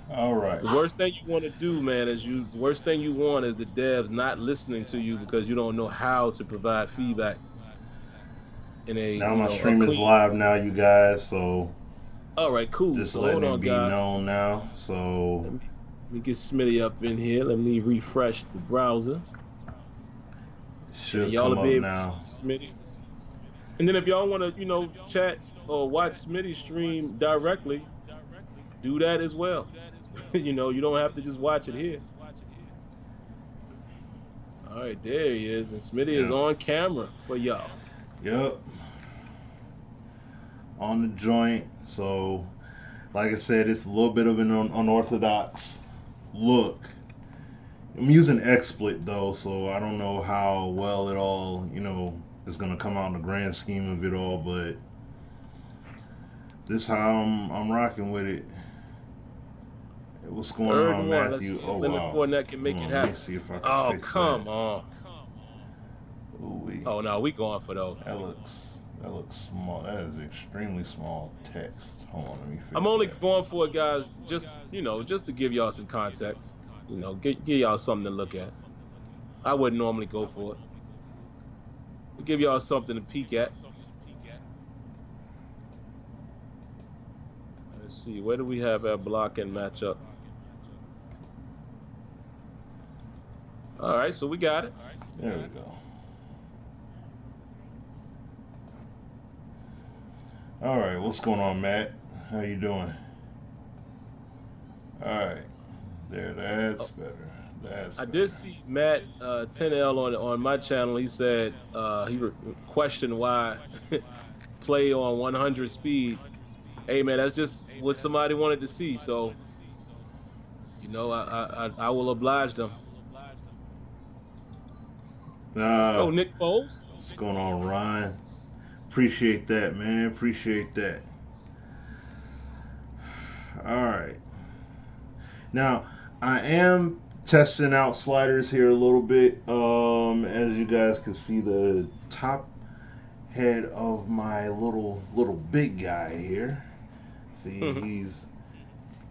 All right. So the worst thing you want to do, man, is the worst thing you want is the devs not listening to you because you don't know how to provide feedback in a Now my a stream is clean live way. now, you guys. So All right, cool. just So letting hold it on, be guys. known now. So Let me get Smitty up in here. Let me refresh the browser, and then should y'all will come be up able to see now. Smitty. And then if y'all want to, chat or watch Smitty stream directly, do that as well. You don't have to just watch it here. All right, there he is, and Smitty is Yep. on camera for y'all. Yep. On the joint. So like I said, it's a little bit of an unorthodox look. I'm using XSplit though, so I don't know how well it all, is gonna come out in the grand scheme of it all, but this how I'm rocking with it. What's going Third on, and one. Let's Matthew? see Oh if Leonard wow. Fournette can Hold make it on, let me happen. see if I can Oh, fix that. come on. Ooh, Oh no, we going for those. that looks small. That is extremely small text. Hold on, let me I'm fix only that. going for it, guys, just to give y'all some context. Give y'all something to look at. I wouldn't normally go for it. We give y'all something to peek at. Let's see, where do we have our block and matchup? All right, so we got it. There we go. All right, what's going on, Matt? How you doing? All right, there. That's Oh, better. That's I did better. see Matt 10L on my channel. He said questioned why play on 100 speed. Hey man, that's just what somebody wanted to see. So I will oblige them. Let's Uh, go, Nick Foles. what's going on, Ryan? Appreciate that, man. Appreciate that. All right. Now, I am testing out sliders here a little bit. As you guys can see, the top head of my little big guy here. See,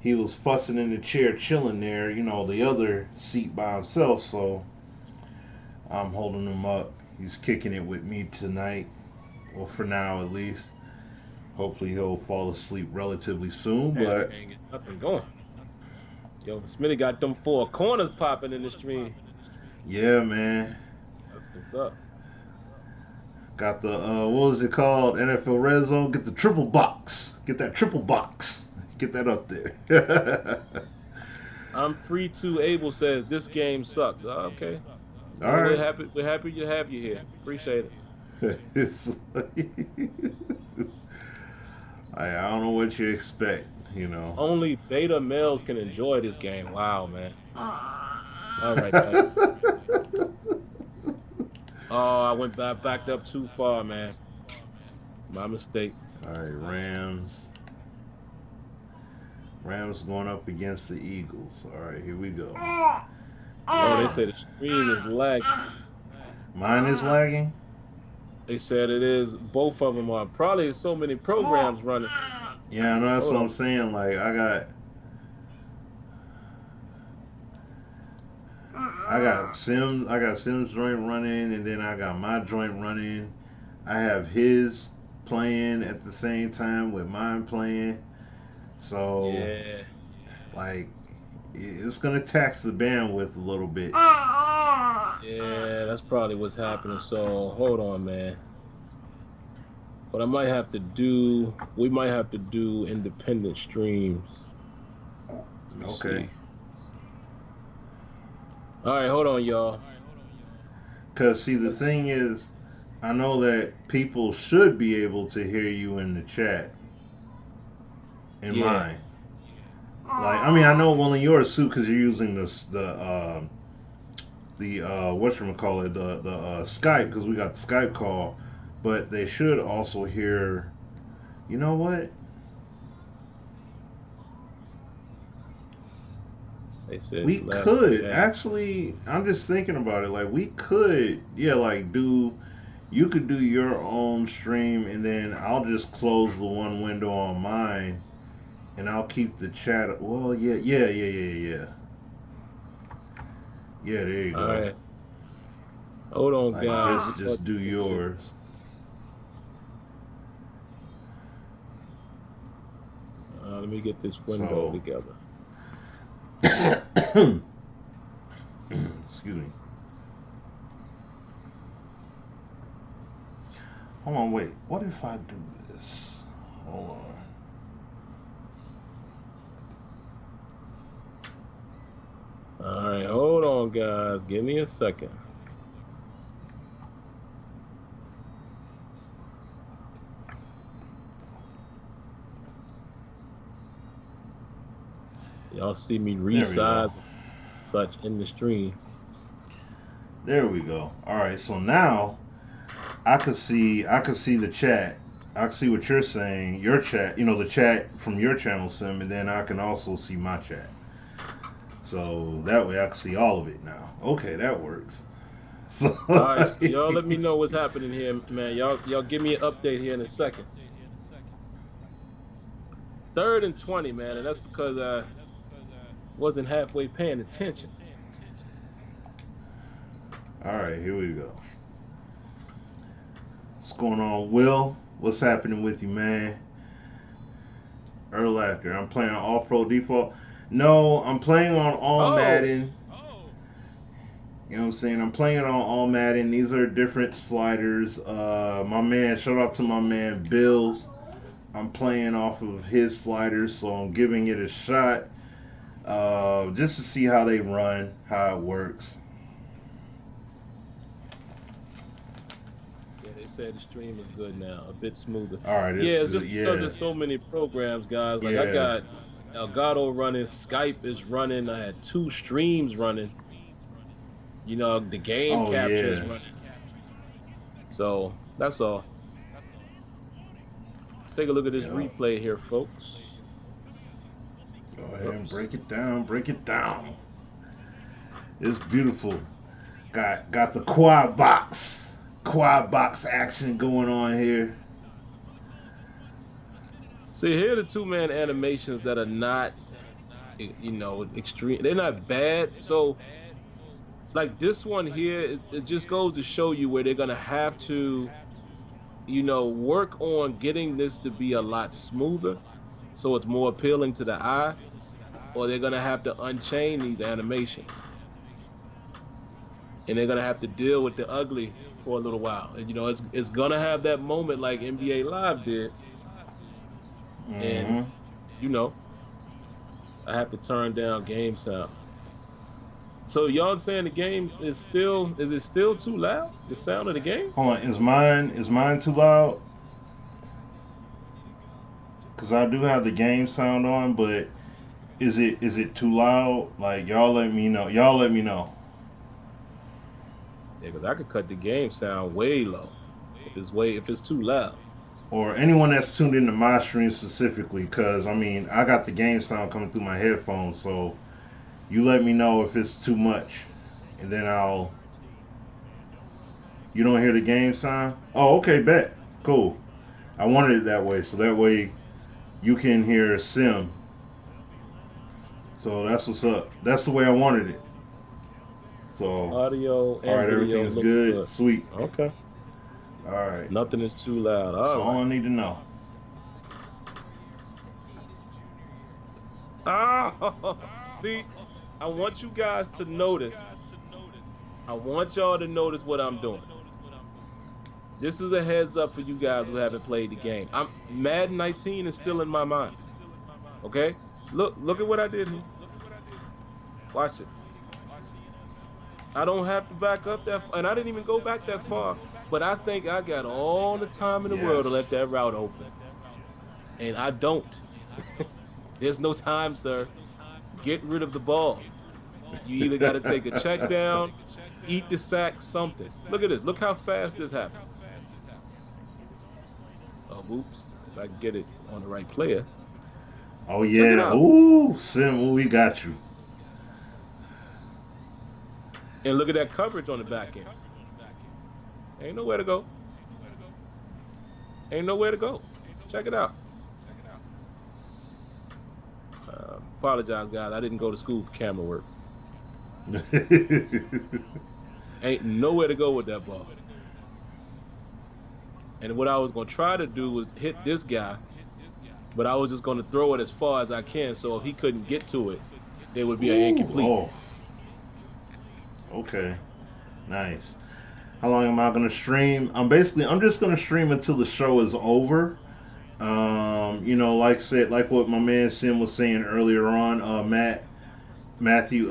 he was fussing in the chair, chilling there. The other seat by himself. So I'm holding him up. He's kicking it with me tonight. Well, for now at least. Hopefully he'll fall asleep relatively soon. Man, But we ain't get nothing going. Yo, Smitty got them four corners popping in the stream. yeah, man. That's what's up. Got the what was it called? NFL Red Zone. Get the triple box. Get that triple box. Get that up there. I'm free to Abel says this game sucks. Okay. All Well, we're right. happy. We're happy to have you here. Appreciate it. It's like, I don't know what you expect. You know. Only beta males can enjoy this game. Wow, man. All right, guys. Oh, I went backed up too far, man. My mistake. All right, Rams. Rams going up against the Eagles. All right, here we go. Oh, they Yeah. say the stream is lagging. Mine is lagging. They said it is. Both of them are. Probably so many programs running. Yeah, I know that's Hold what I'm on. saying. Like I got Sim's joint running, and then I got my joint running. I have his playing at the same time with mine playing. So Yeah. like it's gonna tax the bandwidth a little bit. Yeah, that's probably what's happening. So hold on, man. But we might have to do independent streams. Let me Okay. see. All right, hold on, y'all. Cause see the Let's. thing is, I know that people should be able to hear you in the chat in Yeah, mine. Like I mean I know one of yours too because you're using the what call it the Skype because we got the Skype call, but they should also hear. You know what? they said it's We lagging could bad. actually. I'm just thinking about it. Like we could, yeah, like do. You could do your own stream, and then I'll just close the one window on mine, and I'll keep the chat. Well, yeah. Yeah, there you All go. right. Hold on, Like guys. just do yours. Let me get this window So, together. excuse me. Hold on, wait. What if I do this? Hold on. All right, hold on, guys. Give me a second. Y'all see me resize such in the stream. There we go. All right, so now I could see the chat. I can see what you're saying, your chat, the chat from your channel, Sim, and then I can also see my chat. So that way I can see all of it now. Okay, that works. So, All right, so y'all let me know what's happening here, man. Y'all give me an update here in a second. 3rd and 20, man, and that's because I wasn't halfway paying attention. all right, here we go. What's going on, Will? What's happening with you, man? Erlacher, I'm playing on All Pro Default. No, I'm playing on All Madden. You know what I'm saying? I'm playing on All Madden. These are different sliders. My man, shout out to my man Bills. I'm playing off of his sliders, so I'm giving it a shot. Just to see how they run, how it works. Yeah, they said the stream is good now, a bit smoother. All right, Yeah, it's good. just because there's so many programs, guys. Like I Yeah. got Elgato running, Skype is running. I had 2 streams running. The game capture is running. So that's all. Let's take a look at this replay here, folks. Go ahead and break it down. Break it down. It's beautiful. Got the quad box action going on here. See, here are the 2-man animations that are not, extreme. They're not bad. So, like this one here, it just goes to show you where they're gonna have to, work on getting this to be a lot smoother, so it's more appealing to the eye, or they're gonna have to unchain these animations, and they're gonna have to deal with the ugly for a little while. And it's gonna have that moment like NBA Live did, and I have to turn down game sound. So y'all saying the game is it still too loud? The sound of the game? Hold on, is mine too loud? Cause I do have the game sound on, but is it too loud? Like y'all let me know. Yeah, because I could cut the game sound way low if it's too loud. Or anyone that's tuned into my stream specifically, because I got the game sound coming through my headphones, so you let me know if it's too much, and then You don't hear the game sound? Oh, okay, bet. Cool. I wanted it that way, so that way you can hear Sim. So that's what's up. That's the way I wanted it. So Audio and all right, video everything is good. Sweet. Okay. All right. Nothing is too loud. That's all I need to know. Oh, see, I want you guys to notice. I want y'all to notice what I'm doing. This is a heads up for you guys who haven't played the game. Madden 19 is still in my mind. Okay? Look at what I did here. Watch it. I don't have to back up that far, and I didn't even go back that far, but I think I got all the time in the world to let that route open. And I don't. There's no time, sir. Get rid of the ball. You either got to take a check down, eat the sack, something. Look at this. Look how fast this happened. Oh, oops. If I can get it on the right player. Oh, yeah. Ooh, Sim, we got you. And look at that coverage on the back end. Ain't nowhere to go. Ain't nowhere to go. Check it out. Apologize, guys. I didn't go to school for camera work. Ain't nowhere to go with that ball. And what I was going to try to do was hit this guy, but I was just going to throw it as far as I can. So if he couldn't get to it, it would be an incomplete. Oh. Okay. Nice. How long am I going to stream? I'm just going to stream until the show is over. Like what my man Sim was saying earlier on, Matthew,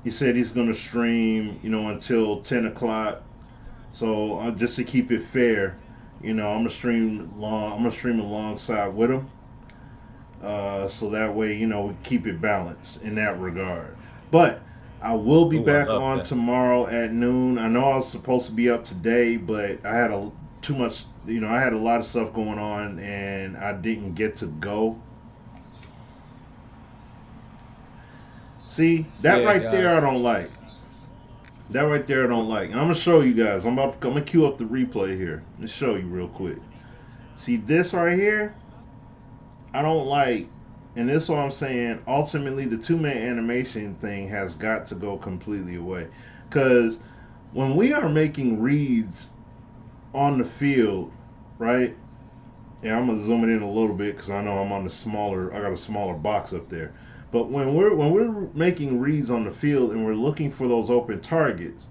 he said he's going to stream, until 10 o'clock. So just to keep it fair, I'm going to stream alongside with him. So that way, we keep it balanced in that regard. But I will be back on tomorrow at noon. I know I was supposed to be up today, but I had I had a lot of stuff going on and I didn't get to go. See, that right there I don't like. That right there I don't like. And I'm gonna show you guys. I'm gonna queue up the replay here. Let me show you real quick. See this right here? I don't like, and this is what I'm saying. Ultimately, the 2-man animation thing has got to go completely away. Because when we are making reads on the field, right? Yeah, I'm gonna zoom it in a little bit because I know I'm on I got a smaller box up there. But when we're making reads on the field and we're looking for those open targets,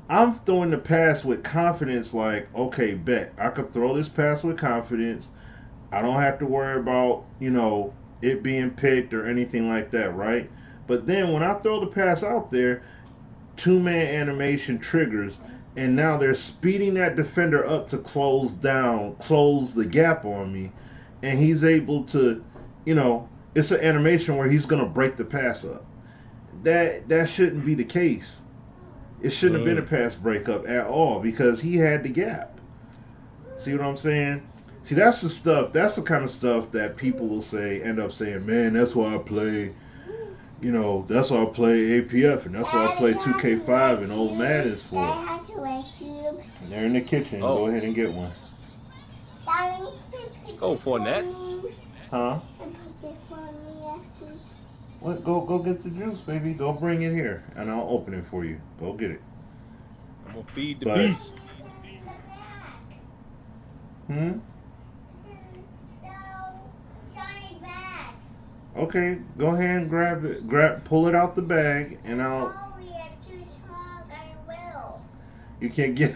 I'm throwing the pass with confidence. Like, okay, bet I could throw this pass with confidence. I don't have to worry about, it being picked or anything like that, right? But then when I throw the pass out there, 2-man animation triggers, and now they're speeding that defender up to close the gap on me, and he's able to, it's an animation where he's going to break the pass up. That shouldn't be the case. It shouldn't have been a pass breakup at all because he had the gap. See what I'm saying? See, that's the kind of stuff that people will end up saying, man, that's why I play, that's why I play APF and that's why I play 2K5 and old Madden's for. They're in the kitchen. Oh. Go ahead and get one. Oh, for that? Huh? What? Go get the juice, baby. Go bring it here, and I'll open it for you. Go get it. I'm gonna feed the beast. Okay, go ahead and grab it. Pull it out the bag, and I'll. Sorry, I'm too small. I will. You can't get.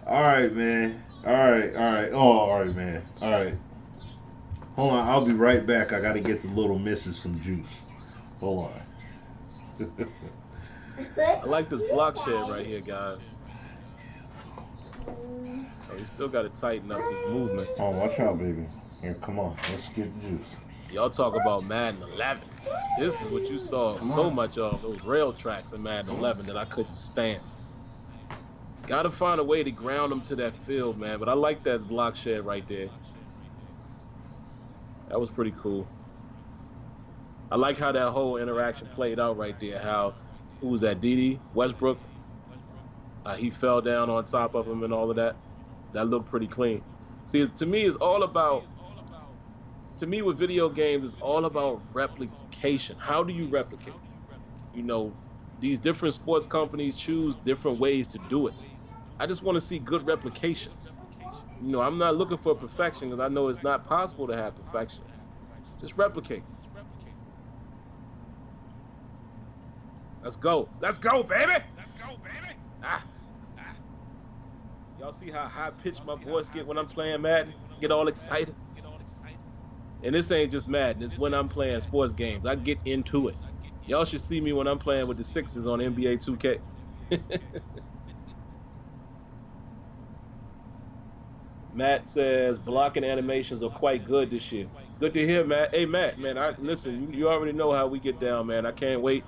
All right, man. All right. Oh, all right, man. All right. Hold on, I'll be right back. I gotta get the little missus some juice. Hold on. I like this block shed right here, guys. Oh, you still gotta tighten up this movement. Oh, watch out, baby. Here, come on. Let's get juice. Y'all talk about Madden 11. This is what you saw so much of, those rail tracks in Madden 11 that I couldn't stand. Gotta find a way to ground them to that field, man. But I like that block shed right there. That was pretty cool. I like how that whole interaction played out right there. How, who was that, Dede Westbrook? He fell down on top of him and all of that. That looked pretty clean. See, to me, it's all about, with video games, it's all about replication. How do you replicate? These different sports companies choose different ways to do it. I just want to see good replication. I'm not looking for perfection because I know it's not possible to have perfection. Just replicate. Let's go. Let's go, baby. Let's go, baby. Y'all see how high-pitched my voice get when I'm playing Madden? Get all excited. And this ain't just Madden. It's when I'm playing sports games. I get into it. Y'all should see me when I'm playing with the Sixers on NBA 2K. Matt says blocking animations are quite good this year. Good to hear, Matt. Hey, Matt, man, listen, you already know how we get down, man. I can't wait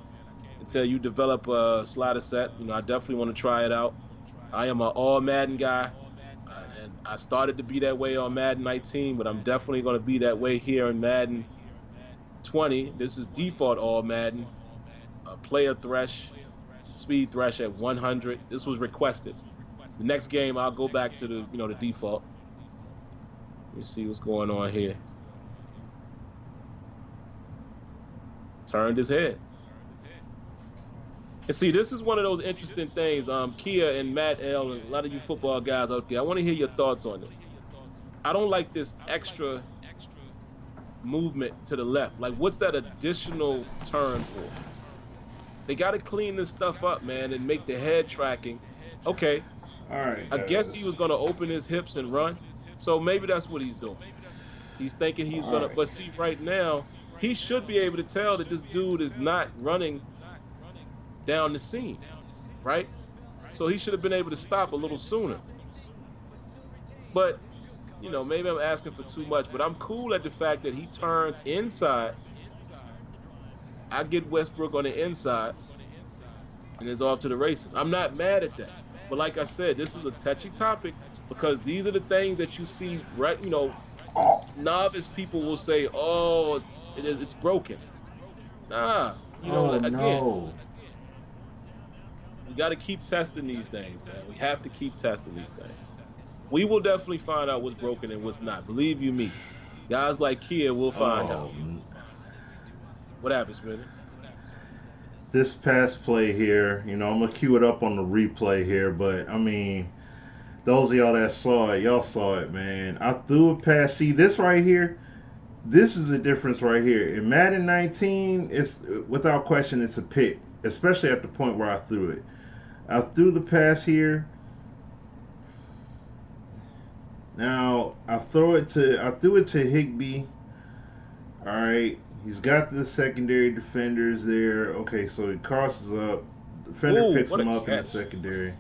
until you develop a slider set. I definitely want to try it out. I am an all Madden guy, and I started to be that way on Madden 19, but I'm definitely going to be that way here in Madden 20. This is default all Madden. Player thresh, speed thresh at 100. This was requested. The next game, I'll go back to the default. Let me see what's going on here. Turned his head. And see, this is one of those interesting things. Kia and Matt L and a lot of you football guys out there, I want to hear your thoughts on this. I don't like this extra movement to the left. Like, what's that additional turn for? They got to clean this stuff up, man, and make the head tracking. Okay. All right. I guess he was going to open his hips and run. So maybe that's what he's doing. He's thinking he's going to, but see, right now, he should be able to tell that this dude is not running down the seam, right? So he should have been able to stop a little sooner. But, you know, maybe I'm asking for too much, but I'm cool at the fact that he turns inside. I get Westbrook on the inside and is off to the races. I'm not mad at that. But like I said, this is a touchy topic because these are the things that you see, right? You know, novice people will say, oh, it's broken. Nah, you know, again, we got to keep testing these things, man. We have to keep testing these things. We will definitely find out what's broken and what's not. Believe you me. Guys like Kia will find out. What happens, man? This pass play here, you know, I'm going to cue it up on the replay here, but, I mean, those of y'all that saw it, y'all saw it, man. I threw a pass. See, this right here, this is the difference right here. In Madden 19, it's without question, it's a pick, especially at the point where I threw it. I threw the pass here. Now, I threw it to Higbee. All right. He's got the secondary defenders there. Okay, so he crosses up. Defender picks him up in the secondary.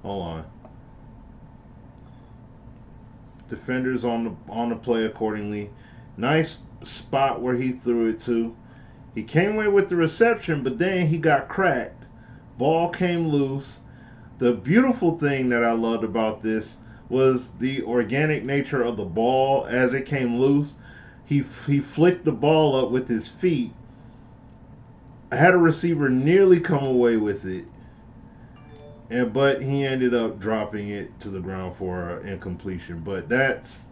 Hold on. Defenders on the play accordingly. Nice spot where he threw it to. He came away with the reception, but then he got cracked. Ball came loose. The beautiful thing that I loved about this was the organic nature of the ball as it came loose. He flicked the ball up with his feet. I had a receiver nearly come away with it, but he ended up dropping it to the ground for an incompletion. But that's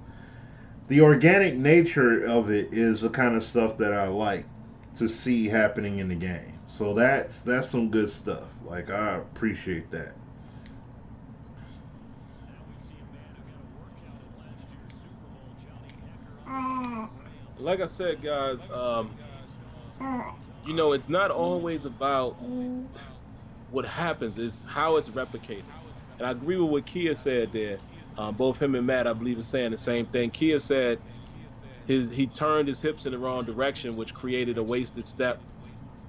the organic nature of it is the kind of stuff that I like to see happening in the game. So that's some good stuff. Like, I appreciate that. Like I said, guys, you know, it's not always about what happens, it's how it's replicated. And I agree with what Kia said there. Both him and Matt, I believe, are saying the same thing. Kia said he turned his hips in the wrong direction, which created a wasted step.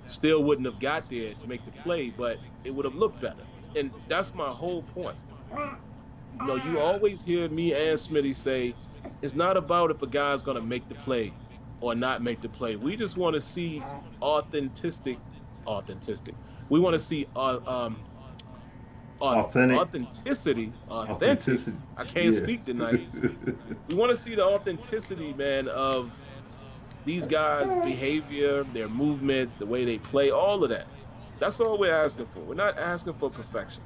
Still wouldn't have got there to make the play, but it would have looked better. And that's my whole point. You know, you always hear me and Smitty say, it's not about if a guy's going to make the play or not make the play. We just want to see authenticity. We want to see authenticity. I can't speak tonight. We want to see the authenticity, man, of these guys' behavior, their movements, the way they play, all of that. That's all we're asking for. We're not asking for perfection.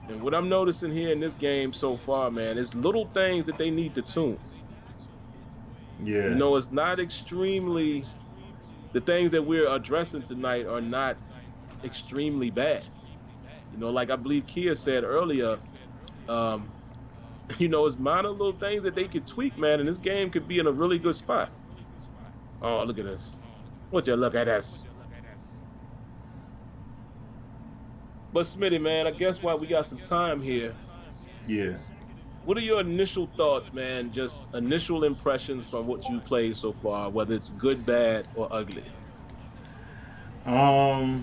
And what I'm noticing here in this game so far, man, is little things that they need to tune. Yeah. You know, it's not extremely, the things that we're addressing tonight are not extremely bad. You know, like I believe Kia said earlier, you know, it's minor little things that they could tweak, man, and this game could be in a really good spot. Oh, look at this. Would you look at this? But Smitty, man, I guess while we got some time here, yeah. What are your initial thoughts, man? Just initial impressions from what you played so far, whether it's good, bad, or ugly. I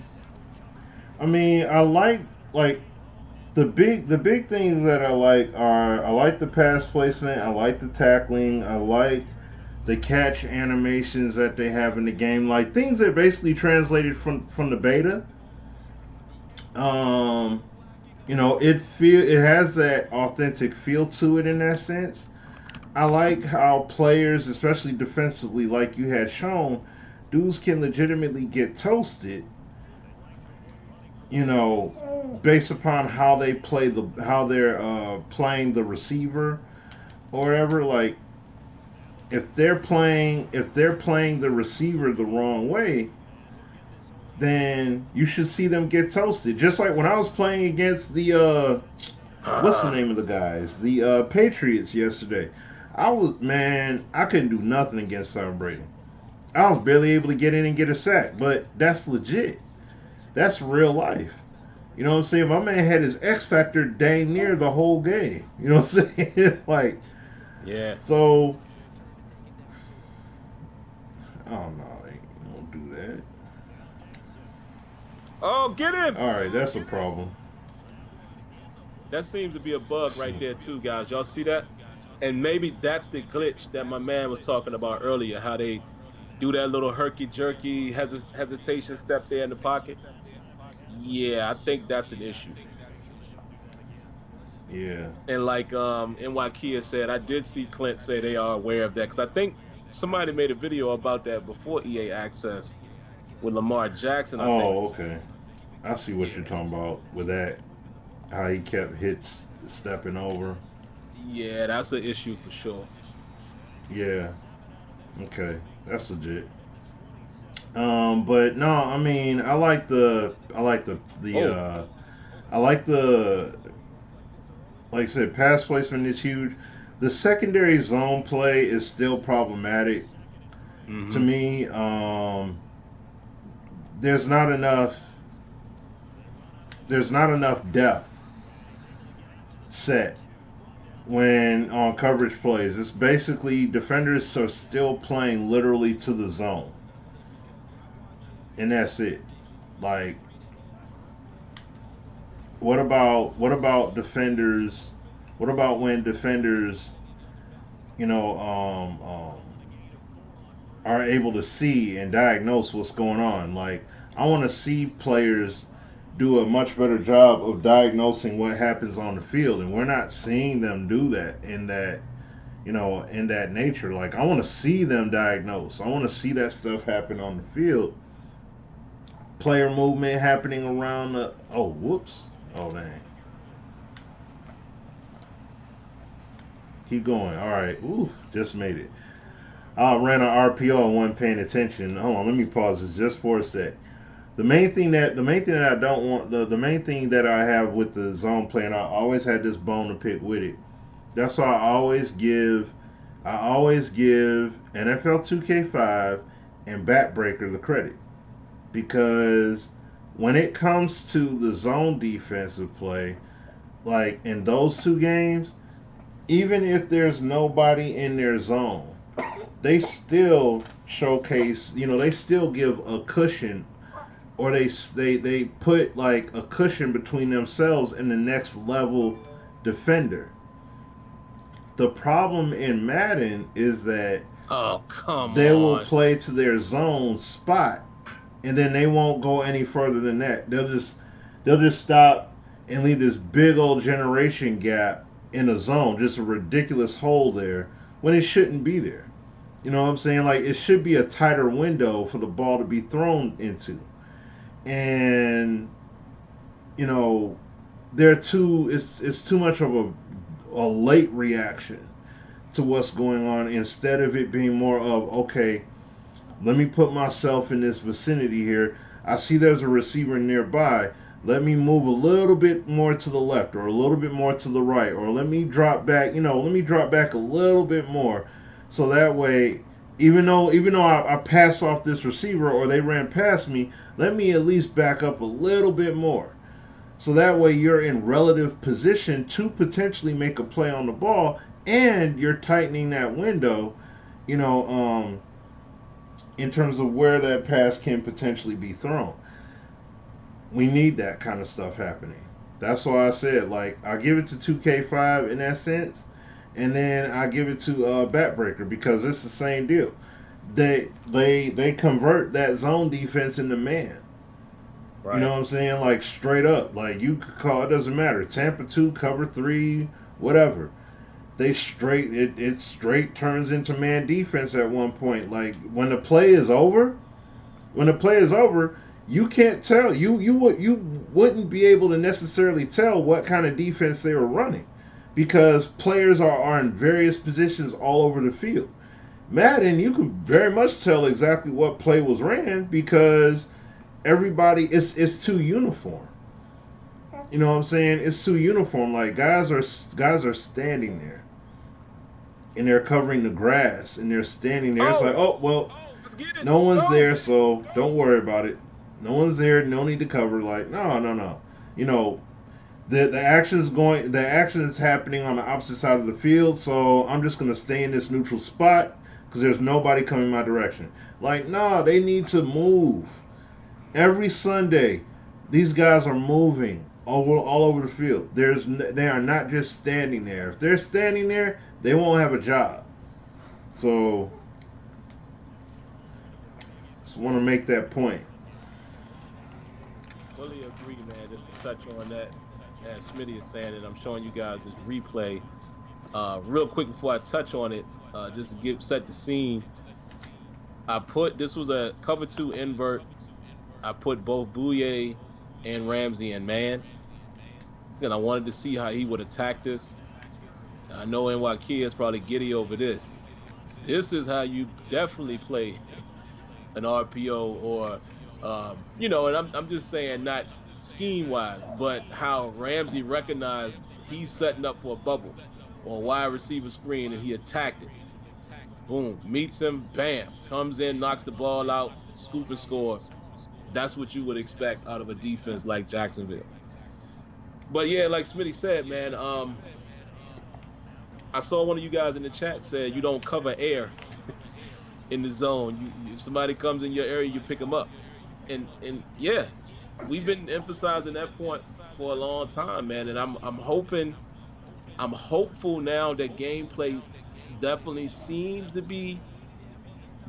mean, I like the big things that I like the pass placement, I like the tackling, I like the catch animations that they have in the game, like things that basically translated from the beta. You know, it has that authentic feel to it in that sense. I like how players, especially defensively, like you had shown, dudes can legitimately get toasted. You know, based upon how they play how they're playing the receiver. or whatever, like if they're playing the receiver the wrong way, then you should see them get toasted. Just like when I was playing against the what's the name of the guys? The Patriots yesterday. I couldn't do nothing against Tom Brady. I was barely able to get in and get a sack, but that's legit. That's real life. You know what I'm saying? My man had his X factor dang near the whole game. You know what I'm saying? Like, Yeah. so I don't know. I won't do that. Oh, get him! All right, that's a problem. That seems to be a bug right there too, guys. Y'all see that? And maybe that's the glitch that my man was talking about earlier. How they do that little herky jerky hesitation step there in the pocket. Yeah, I think that's an issue. Yeah. And like NYKia said, I did see Clint say they are aware of that because I think somebody made a video about that before EA Access with Lamar Jackson. I think. Oh, okay. I see what you're talking about with that. How he kept hits stepping over. Yeah, that's an issue for sure. Yeah. Okay. That's legit. But no, I mean, Oh, I like the, like I said, pass placement is huge. The secondary zone play is still problematic to mm-hmm. me. There's not enough. There's not enough depth set when on coverage plays. It's basically defenders are still playing literally to the zone, and that's it. Like, what about defenders? What about when defenders, you know, are able to see and diagnose what's going on? Like, I want to see players do a much better job of diagnosing what happens on the field, and we're not seeing them do that in that nature. Like, I want to see them diagnose. I want to see that stuff happen on the field. Player movement happening around the. Oh, whoops. Oh, dang. Keep going. All right. Ooh, just made it. I ran an RPO and wasn't paying attention. Hold on, let me pause this just for a sec. The main thing that I don't want the main thing that I have with the zone play, and I always had this bone to pick with it. That's why I always give NFL 2K5 and Backbreaker the credit, because when it comes to the zone defensive play, like in those two games, even if there's nobody in their zone, they still showcase. They still give a cushion, or they put like a cushion between themselves and the next level defender. The problem in Madden is that Oh, come they will on. play to their zone spot, and then they won't go any further than that. They'll just stop and leave this big old generation gap in a zone, just a ridiculous hole there when it shouldn't be there. You know what I'm saying? Like, it should be a tighter window for the ball to be thrown into. And you know, it's too much of a late reaction to what's going on, instead of it being more of, okay, let me put myself in this vicinity here. I see there's a receiver nearby. Let me move a little bit more to the left, or a little bit more to the right, or let me drop back. Let me drop back a little bit more, so that way, even though I pass off this receiver or they ran past me, let me at least back up a little bit more. So that way you're in relative position to potentially make a play on the ball, and you're tightening that window, you know, in terms of where that pass can potentially be thrown. We need that kind of stuff happening. That's why I said, like, I give it to 2K5 in that sense, and then I give it to Backbreaker, because it's the same deal. They convert that zone defense into man. You know Right. what I'm saying? Like, straight up. Like, you could call it, doesn't matter. Tampa 2, cover 3, whatever. It straight turns into man defense at one point. Like, when the play is over, you can't tell. You wouldn't be able to necessarily tell what kind of defense they were running, because players are in various positions all over the field. Madden, you can very much tell exactly what play was ran because everybody it's too uniform. You know what I'm saying? It's too uniform. Like guys are standing there and they're covering the grass and they're standing there. It's like, Oh, oh well, let's get it. no one's Go. there, so don't worry about it. No one's there. No need to cover. Like, no, no, no. You know, the action is happening on the opposite side of the field, so I'm just gonna stay in this neutral spot because there's nobody coming my direction. Like, no, they need to move. Every Sunday, these guys are moving all over the field. They are not just standing there. If they're standing there, they won't have a job. So, just want to make that point. Fully agree, man. Just to touch on that, as Smitty is saying, and I'm showing you guys this replay. Real quick before I touch on it, just to set the scene. This was a cover two invert. I put both Bouye and Ramsey in man, and I wanted to see how he would attack this. I know NYK is probably giddy over this. This is how you definitely play an RPO or, and I'm just saying not scheme wise, but how Ramsey recognized he's setting up for a bubble or a wide receiver screen and he attacked it. Boom, meets him, bam, comes in, knocks the ball out, scoop and score. That's what you would expect out of a defense like Jacksonville. But yeah, like Smitty said, man, I saw one of you guys in the chat said you don't cover air in the zone. If somebody comes in your area, you pick them up. And yeah, we've been emphasizing that point for a long time, man. And I'm hopeful now that gameplay definitely seems to be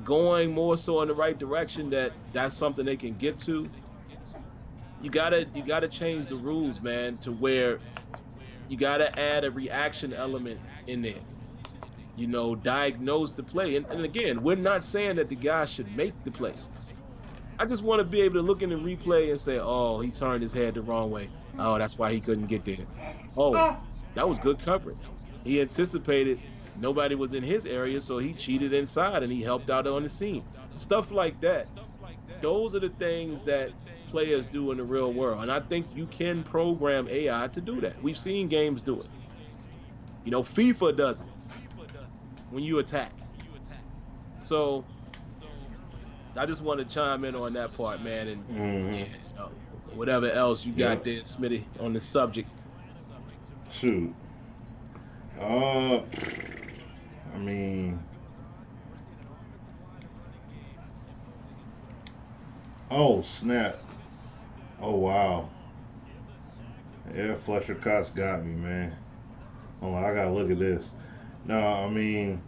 going more so in the right direction. That's something they can get to. You gotta change the rules, man, to where you gotta add a reaction element in there. Diagnose the play. And again, we're not saying that the guy should make the play. I just want to be able to look in the replay and say, oh, he turned his head the wrong way. Oh, that's why he couldn't get there. Oh, that was good coverage. He anticipated nobody was in his area, so he cheated inside and he helped out on the seam. Stuff like that. Those are the things that players do in the real world. And I think you can program AI to do that. We've seen games do it. FIFA does it when you attack. So I just want to chime in on that part, man, and whatever else you got there, Smitty, on the subject. Shoot. I mean, oh snap! Oh wow! Yeah, Fletcher Cox got me, man. Oh, I gotta look at this. No, I mean,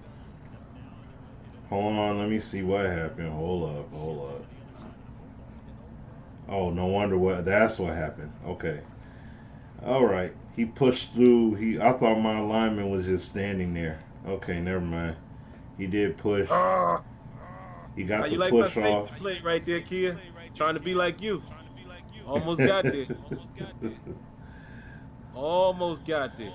hold on. Let me see what happened. Hold up. Oh, no wonder that's what happened. Okay. All right. He pushed through. I thought my alignment was just standing there. Okay, never mind. He did push. He got the like push my off. Safety play right there, Kia. Trying to be like you. Almost got there. Almost got there.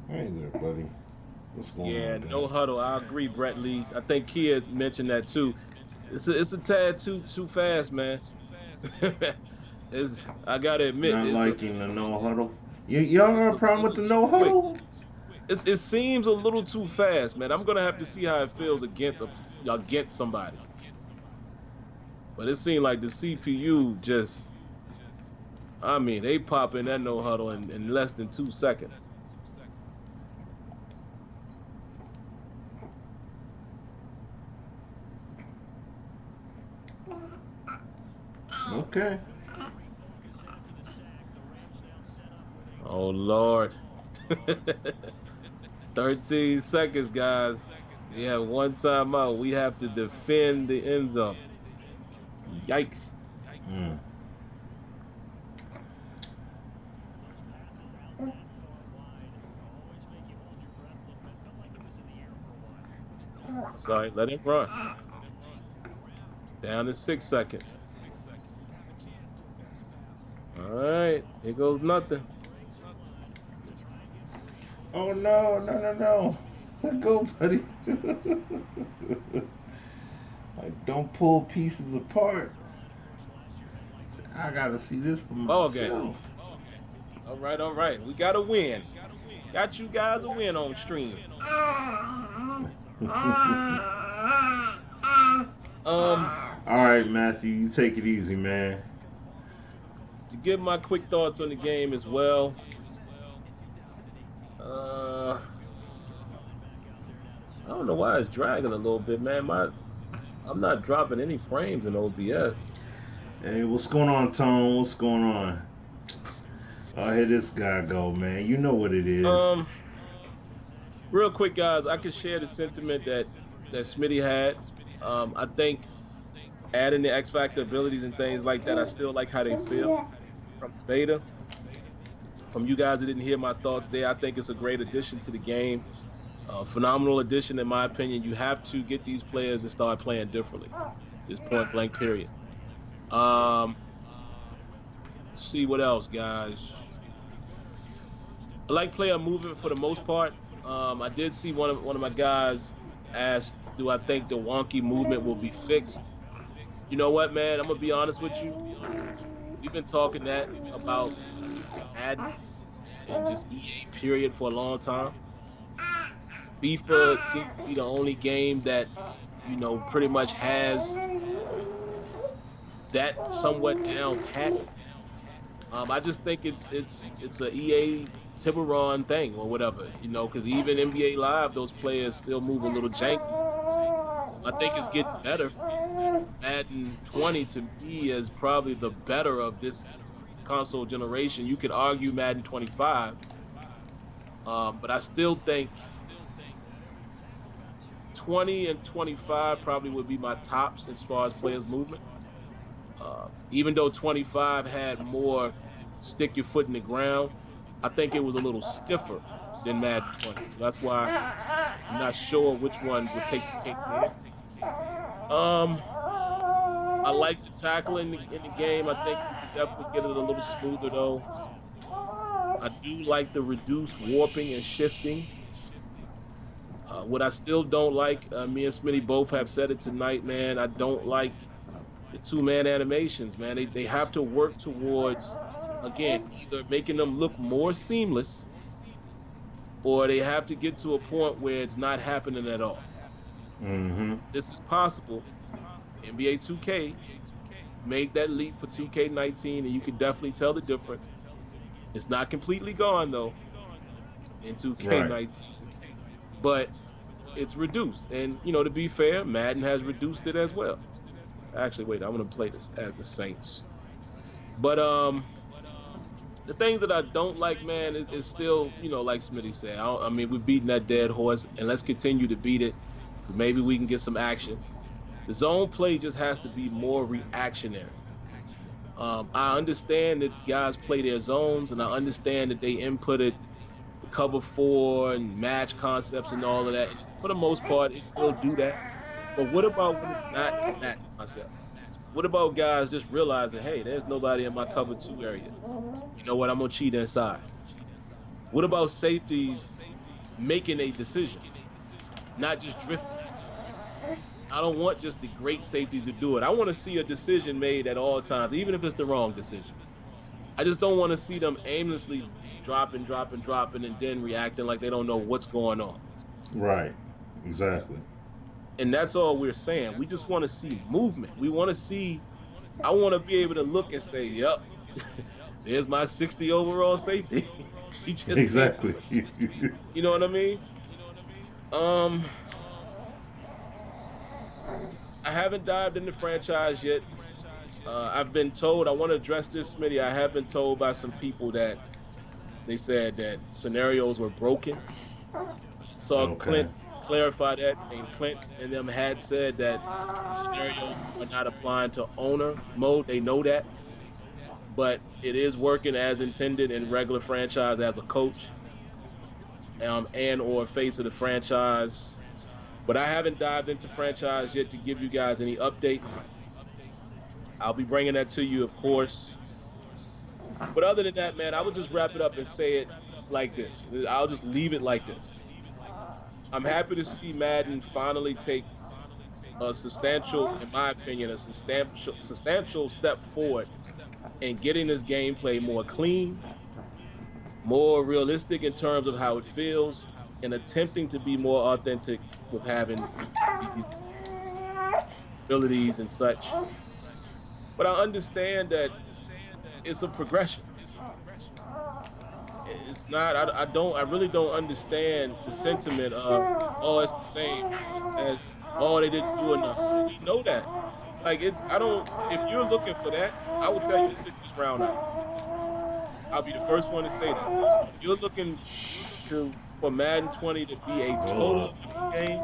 Hey there, buddy. What's going on? Yeah, no huddle. I agree, Brett Lee. I think Kia mentioned that too. It's a tad too fast, man. I gotta admit, Not liking the no huddle. Y'all got a problem with the no huddle? It seems a little too fast, man. I'm gonna have to see how it feels against somebody. But it seemed like the CPU they pop in that no huddle in less than 2 seconds. Okay. Oh Lord. 13 seconds, guys. We have one timeout. We have to defend the end zone. Yikes. Sorry, let him run. Down to 6 seconds. All right, here goes nothing. Oh no, no, no, no. Let go, buddy. Like, don't pull pieces apart. I gotta see this for Ball game. myself. All right. We got a win. Got you guys a win on stream. All right, Matthew, you take it easy, man. To give my quick thoughts on the game as well. I don't know why it's dragging a little bit, man. I'm not dropping any frames in OBS. Hey, what's going on, Tone? What's going on? Oh, here this guy go, man. You know what it is. Real quick, guys, I can share the sentiment that Smitty had. I think adding the X Factor abilities and things like that, I still like how they feel from beta. From you guys that didn't hear my thoughts there, I think it's a great addition to the game. Phenomenal addition, in my opinion. You have to get these players to start playing differently. This point blank period. Let's see what else, guys. I like player movement for the most part. I did see one of my guys ask, do I think the wonky movement will be fixed? You know what, man? I'm gonna be honest with you. We've been talking that about Madden and just EA period for a long time. FIFA seems to be the only game that, pretty much has that somewhat down pat. I just think it's a EA Tiburon thing or whatever, because even NBA Live, those players still move a little janky. I think it's getting better. Madden 20 to me is probably the better of this console generation. You could argue Madden 25, but I still think 20 and 25 probably would be my tops as far as players' movement. Even though 25 had more stick your foot in the ground, I think it was a little stiffer than Madden 20. So that's why I'm not sure which one would take the cake there. I like the tackling in the game. I think you can definitely get it a little smoother, though. I do like the reduced warping and shifting. What I still don't like, me and Smitty both have said it tonight, man, I don't like the two-man animations, man. They have to work towards, again, either making them look more seamless or they have to get to a point where it's not happening at all. Mm-hmm. This is possible. NBA 2K made that leap for 2K19, and you can definitely tell the difference. It's not completely gone, though, in 2K19. Right. But it's reduced. And, to be fair, Madden has reduced it as well. Actually, wait, I'm going to play this as the Saints. But the things that I don't like, man, is still, like Smitty said. I mean, we've beaten that dead horse, and let's continue to beat it. Maybe we can get some action. The zone play just has to be more reactionary. I understand that guys play their zones, and I understand that they inputted the cover 4 and match concepts and all of that. For the most part, it will do that. But what about when it's not a match concept? What about guys just realizing, hey, there's nobody in my cover 2 area. You know what? I'm going to cheat inside. What about safeties making a decision, not just drifting? I don't want just the great safeties to do it. I want to see a decision made at all times, even if it's the wrong decision. I just don't want to see them aimlessly dropping, and then reacting like they don't know what's going on. Right. Exactly. And that's all we're saying. We just want to see movement. We want to see, I want to be able to look and say, yep, there's my 60 overall safety. He just exactly. You know what I mean? I haven't dived into franchise yet. I've been told, I want to address this, Smitty. I have been told by some people that they said that scenarios were broken. So Clint clarified that, and Clint and them had said that scenarios are not applying to owner mode. They know that. But it is working as intended in regular franchise as a coach and or face of the franchise. But I haven't dived into franchise yet to give you guys any updates. I'll be bringing that to you, of course. But other than that, man, I would just wrap it up and say it like this. I'll just leave it like this. I'm happy to see Madden finally take a substantial, in my opinion, a substantial step forward in getting this gameplay more clean, more realistic in terms of how it feels, and attempting to be more authentic with having these abilities and such. But I understand that it's a progression. It's not. I really don't understand the sentiment of, oh, it's the same as, oh, they didn't do enough. We know that. Like it's. I don't. If you're looking for that, I will tell you to sit this round out. I'll be the first one to say that. If you're looking for Madden 20 to be a totally different game,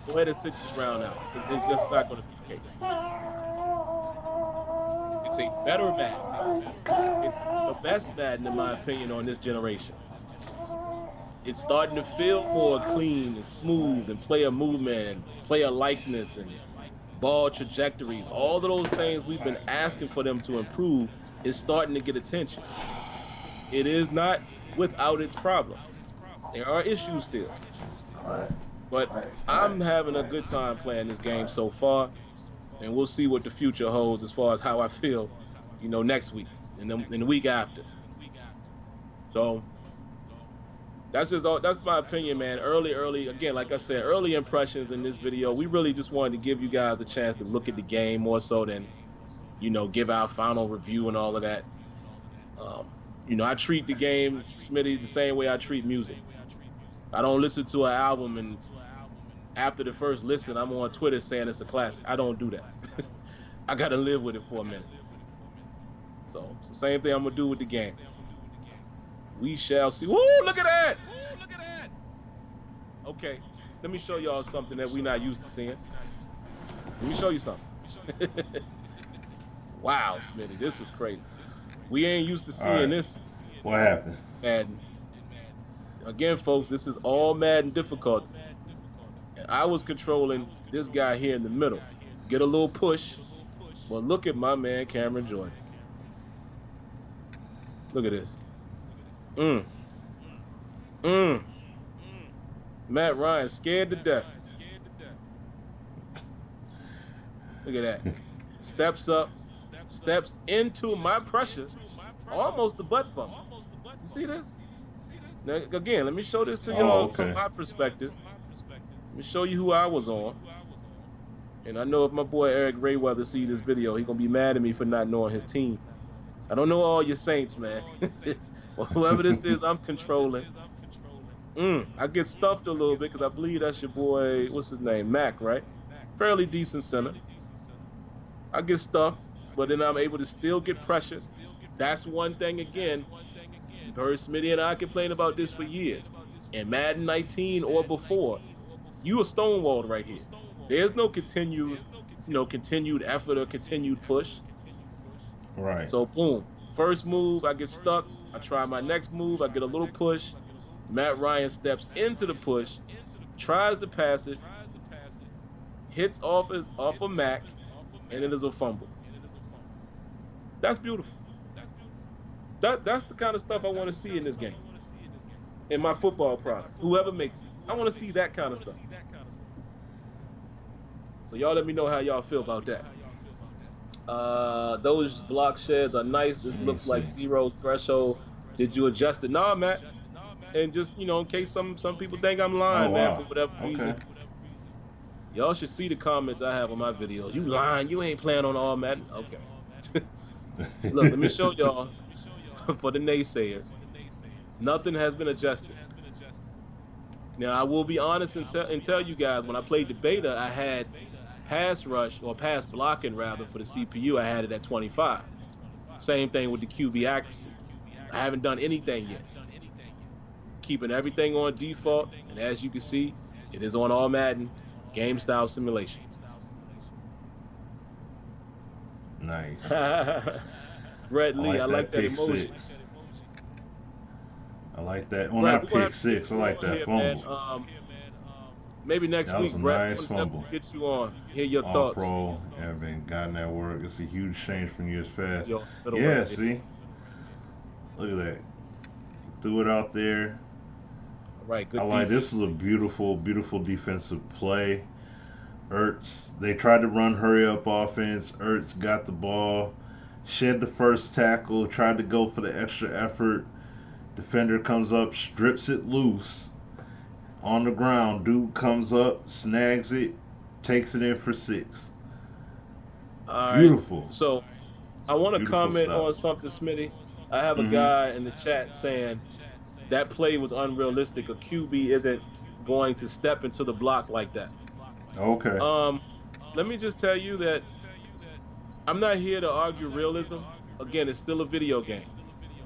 go ahead and sit this round out. It's just not going to be the case. It's a better Madden. It's the best Madden, in my opinion, on this generation. It's starting to feel more clean and smooth, and player movement, and player likeness, and ball trajectories. All of those things we've been asking for them to improve is starting to get attention. It is not without its problems. There are issues still. But I'm having a good time playing this game so far, and we'll see what the future holds as far as how I feel, next week and then the week after. So that's my opinion, man. Early, again, like I said, early impressions in this video. We really just wanted to give you guys a chance to look at the game more so than, give our final review and all of that. I treat the game, Smitty, the same way I treat music. I don't listen to an album and after the first listen, I'm on Twitter saying it's a classic. I don't do that. I got to live with it for a minute. So it's the same thing I'm going to do with the game. We shall see. Woo, look at that. Okay, let me show y'all something that we're not used to seeing. Let me show you something. Wow, Smitty, this was crazy. We ain't used to seeing this. What happened? Madden. Again, folks, this is all Madden difficulty. And I was controlling this guy here in the middle. Get a little push. Well, look at my man, Cameron Jordan. Look at this. Matt Ryan scared to death. Look at that. Steps up, steps into my pressure. Almost the butt fumble. You see this? Now, again, let me show this to y'all from my perspective. Let me show you who I was on. And I know if my boy Eric Rayweather sees this video, he's going to be mad at me for not knowing his team. I don't know all your Saints, man. Well, whoever this is, I'm controlling. I get stuffed a little bit because I believe that's your boy, what's his name, Mac, right? Fairly decent center. I get stuffed, but then I'm able to still get pressure. That's one thing, again, you've heard Smitty and I complain about this for years. In Madden 19 or before, you are stonewalled right here. There's no continued effort or continued push. Right. So, boom. First move, I get stuck. I try my next move. I get a little push. Matt Ryan steps into the push, tries to pass it, hits off a Mac, and it is a fumble. That's beautiful. That's the kind of stuff I want to see in this game. In my football product. Whoever makes it. I want to see that kind of stuff. So y'all let me know how y'all feel about that. Those block sheds are nice. This looks like zero threshold. Did you adjust it? Nah, Matt. And just, in case some people think I'm lying, man, for whatever reason. Y'all should see the comments I have on my videos. You lying. You ain't playing on all Madden. Okay. Look, let me show y'all for the naysayers. Nothing has been adjusted. Now, I will be honest and tell you guys, when I played the beta, I had pass blocking rather for the CPU. I had it at 25. Same thing with the QB accuracy. I haven't done anything yet. Keeping everything on default, and as you can see, it is on all Madden game style simulation. Nice. Brett Lee, I like that emoji. I like that. Well, not pick six. I like that fumble. Maybe next That was week, a Brett. nice We'll definitely fumble. get you on. Hear your All thoughts. pro, haven't gotten that work. It's a huge change from years past. Your middle Yeah, right here. see? Look at that. Threw it out there. All right, I good like defense. this is a beautiful, beautiful defensive play. Ertz, they tried to run hurry up offense. Ertz got the ball, shed the first tackle, tried to go for the extra effort. Defender comes up, strips it loose on the ground. Dude comes up, snags it, takes it in for 6. All right. Beautiful, So I want to beautiful comment stuff. on something, Smitty. I have a Mm-hmm. guy in the chat saying that play was unrealistic. A QB isn't going to step into the block like that. Okay. Um, Let me just tell you that I'm not here to argue realism. Again, it's still a video game.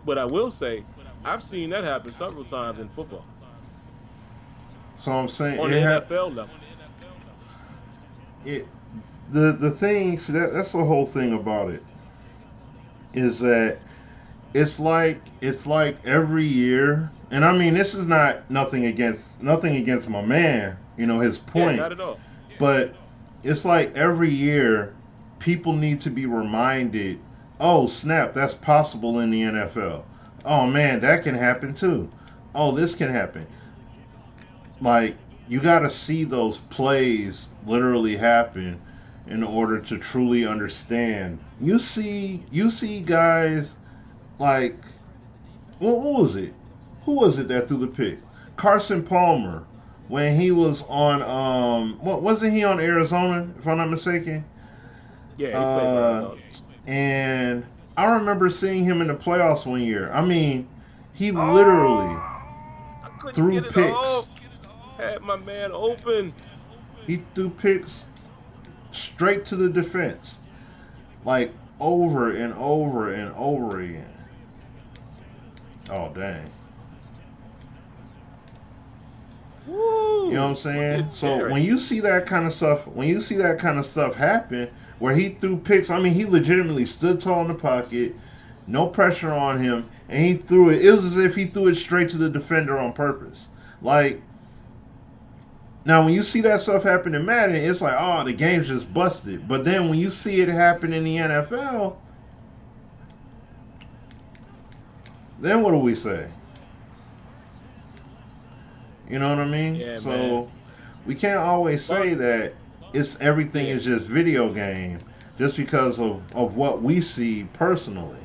But I will say, I've seen that happen several times in football So I'm saying on the NFL level. it the thing. See, that's the whole thing about it is that it's like every year, and I mean this is not nothing against my man, his Yeah, point, not at all. but it's like every year people need to be reminded, oh snap, that's possible in the NFL. Oh man, that can happen too. Oh, this can happen. Like you got to see those plays literally happen in order to truly understand. You see guys like what was it? Who was it that threw the pick? Carson Palmer when he was on what wasn't he on Arizona if I'm not mistaken? Yeah, he played for Uh Arizona. and I remember seeing him in the playoffs one year. I mean, he literally Oh, I couldn't threw get it off. picks. Had my man open. He threw picks straight to the defense, like over and over and over again. Oh dang! You know what I'm Woo! Look saying? at So Derek. when you see that kind of stuff, happen, where he threw picks, I mean, he legitimately stood tall in the pocket, no pressure on him, and he threw it. It was as if he threw it straight to the defender on purpose. Like now, when you see that stuff happen in Madden, it's like, oh, the game's just busted. But then when you see it happen in the NFL, then what do we say? You know what I mean? Yeah, man. So we can't always But say that it's everything yeah, is just video game just because of what we see personally.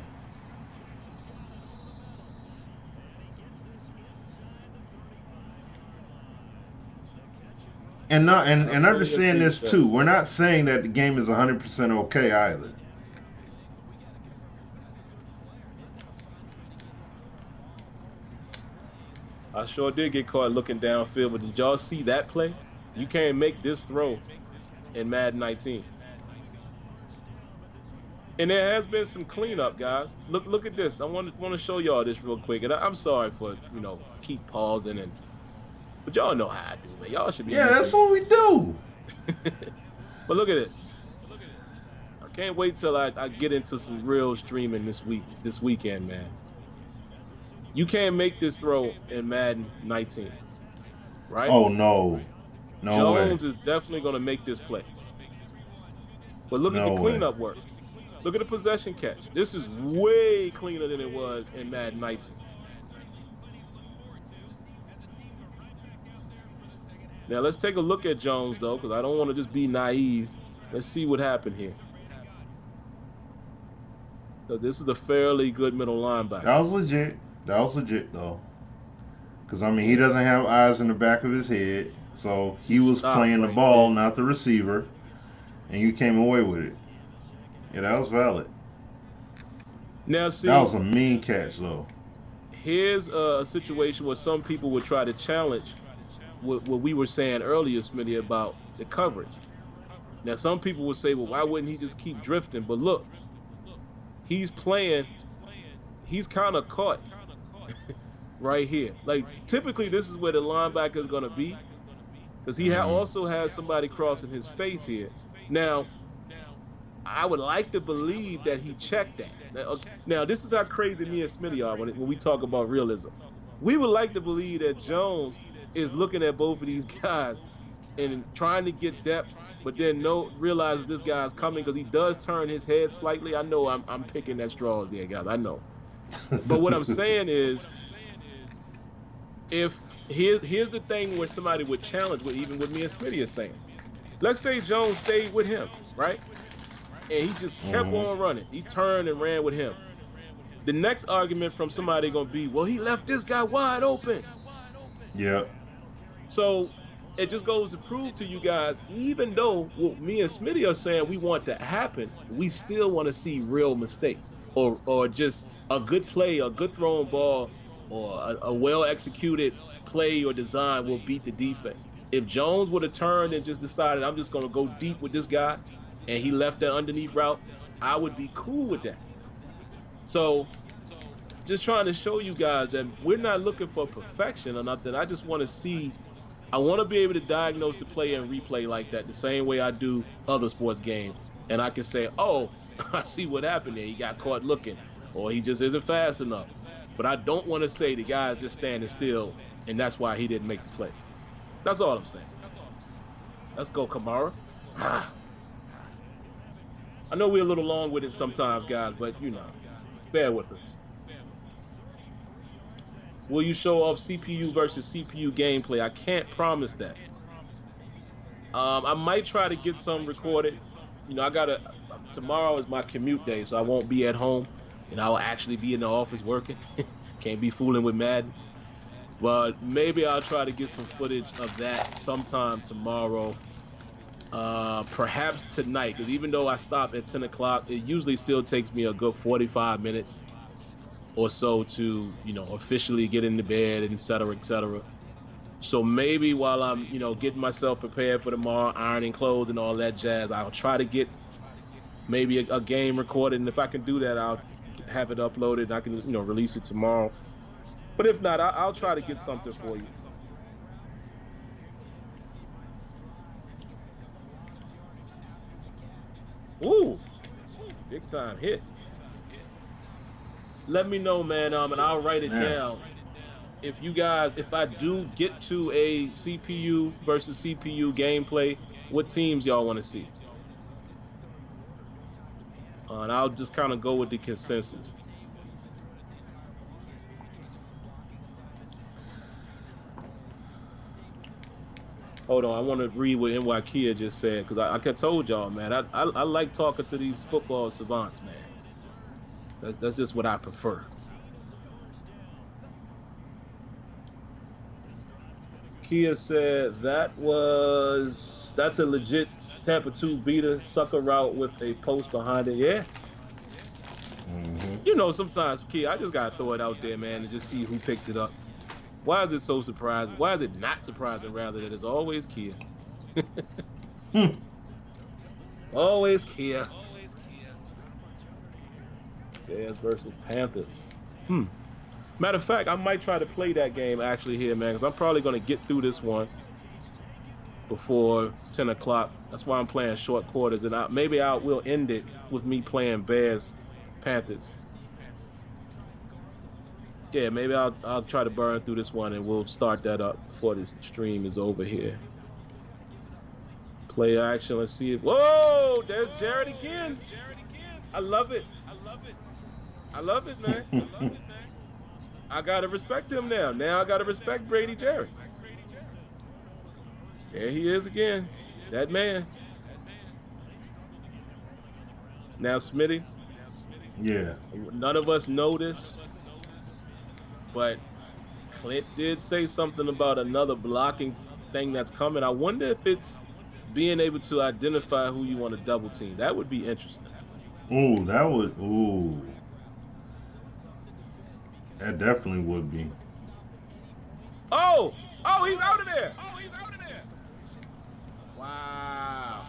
And not I and fully understand agree with this that. too. We're not saying that the game is 100% okay either. I sure did get caught looking downfield, but did y'all see that play? You can't make this throw in Madden 19. And there has been some cleanup, guys. Look at this. I want to show y'all this real quick. And I'm sorry for, keep pausing but y'all know how I do, man. Y'all should be Yeah, used to that's what we do. it. But look at this. I can't wait till I get into some real streaming this weekend, man. You can't make this throw in Madden 19, right? Oh no. No way. Jones is definitely going to make this play. But look at the No way. cleanup work. Look at the possession catch. This is way cleaner than it was in Madden 19. Now let's take a look at Jones though, because I don't want to just be naive. Let's see what happened here. Because this is a fairly good middle linebacker. That was legit. That was legit though. Because I mean, he Yeah. doesn't have eyes in the back of his head, so He he was stopped playing the right ball, there. not the receiver, and you came away with it. Yeah, that was valid. Now That see, was a mean catch though. here's a situation where some people would try to challenge what we were saying earlier, Smitty, about the coverage. Now some people would say, well, why wouldn't he just keep drifting? But look, he's playing, he's kind of caught right here. Like typically this is where the linebacker is going to be because he Hmm. also has somebody crossing his face here. Now, I would like to believe that he checked that. Now, okay, now this is how crazy me and Smitty are when we talk about realism. We would like to believe that Jones is looking at both of these guys and trying to get depth, but then realizes this guy's coming because he does turn his head slightly. I know I'm picking at straws there, guys. I know. But what I'm saying is, if here's the thing where somebody would challenge what even what me and Smitty is saying. Let's say Jones stayed with him, right? And he just kept on running. He turned and ran with him. The next argument from somebody gonna be, well, he left this guy wide open. Yeah. So it just goes to prove to you guys, even though what me and Smitty are saying we want to happen, we still want to see real mistakes or just a good play, a good thrown ball, or a well-executed play or design will beat the defense. If Jones would have turned and just decided, I'm just going to go deep with this guy, and he left that underneath route, I would be cool with that. So just trying to show you guys that we're not looking for perfection or nothing. I just want to see, I want to be able to diagnose the play and replay like that, the same way I do other sports games. And I can say, oh, I see what happened there. He got caught looking, or he just isn't fast enough. But I don't want to say the guy's just standing still, and that's why he didn't make the play. That's all I'm saying. Let's go, Kamara. I know we're a little long with it sometimes, guys, but, bear with us. Will you show off CPU versus CPU gameplay? I can't promise that. I might try to get some recorded. Tomorrow is my commute day, so I won't be at home, and I'll actually be in the office working. Can't be fooling with Madden. But maybe I'll try to get some footage of that sometime tomorrow. Perhaps tonight, because even though I stop at 10 o'clock, it usually still takes me a good 45 minutes or so to, officially get into bed, and et cetera, et cetera. So maybe while I'm, getting myself prepared for tomorrow, ironing clothes and all that jazz, I'll try to get maybe a game recorded. And if I can do that, I'll have it uploaded. I can, release it tomorrow. But if not, I'll try to get something for you. Ooh, big time hit. Let me know, man, and I'll write it down. If I do get to a CPU versus CPU gameplay, what teams y'all want to see? And I'll just kind of go with the consensus. Hold on, I want to read what NY Kia just said, because I told y'all, man, I like talking to these football savants, man. That's just what I prefer. Kia said that's a legit Tampa 2 beater, sucker route with a post behind it. Yeah. Mm-hmm. Sometimes, Kia, I just got to throw it out there, man, and just see who picks it up. Why is it so surprising? Why is it not surprising, rather, that it's always Kia? Always Kia. Bears versus Panthers. Matter of fact, I might try to play that game actually here, man, because I'm probably going to get through this one before 10 o'clock. That's why I'm playing short quarters, and maybe I will end it with me playing Bears Panthers. Yeah, maybe I'll try to burn through this one, and we'll start that up before this stream is over here. Play action. Let's see it. Whoa, there's Jared again. I love it. I love it, man. I gotta respect him now. Now I gotta respect Brady Jerry. There he is again. That man. Now, Smitty. Yeah. None of us know this, but Clint did say something about another blocking thing that's coming. I wonder if it's being able to identify who you want to double team. That would be interesting. Ooh, that definitely would be. Oh, he's out of there. Wow.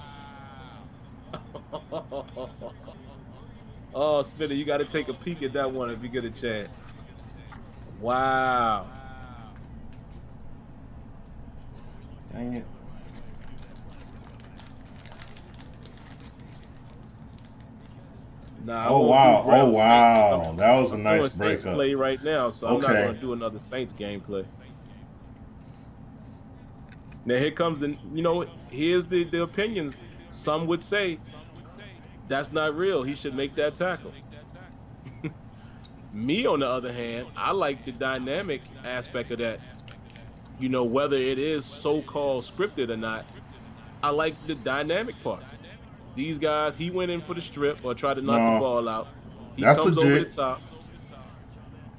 Oh, Smitty, you got to take a peek at that one if you get a chance. Wow. Dang it. Nah, oh wow. That was a nice Saints breakup. Play right now, so I'm not going to do another Saints gameplay. Now here comes here's the opinions. Some would say that's not real. He should make that tackle. Me, on the other hand, I like the dynamic aspect of that. Whether it is so-called scripted or not, I like the dynamic part. These guys, he went in for the strip or tried to knock the No, ball out. He that's comes over the legit. top.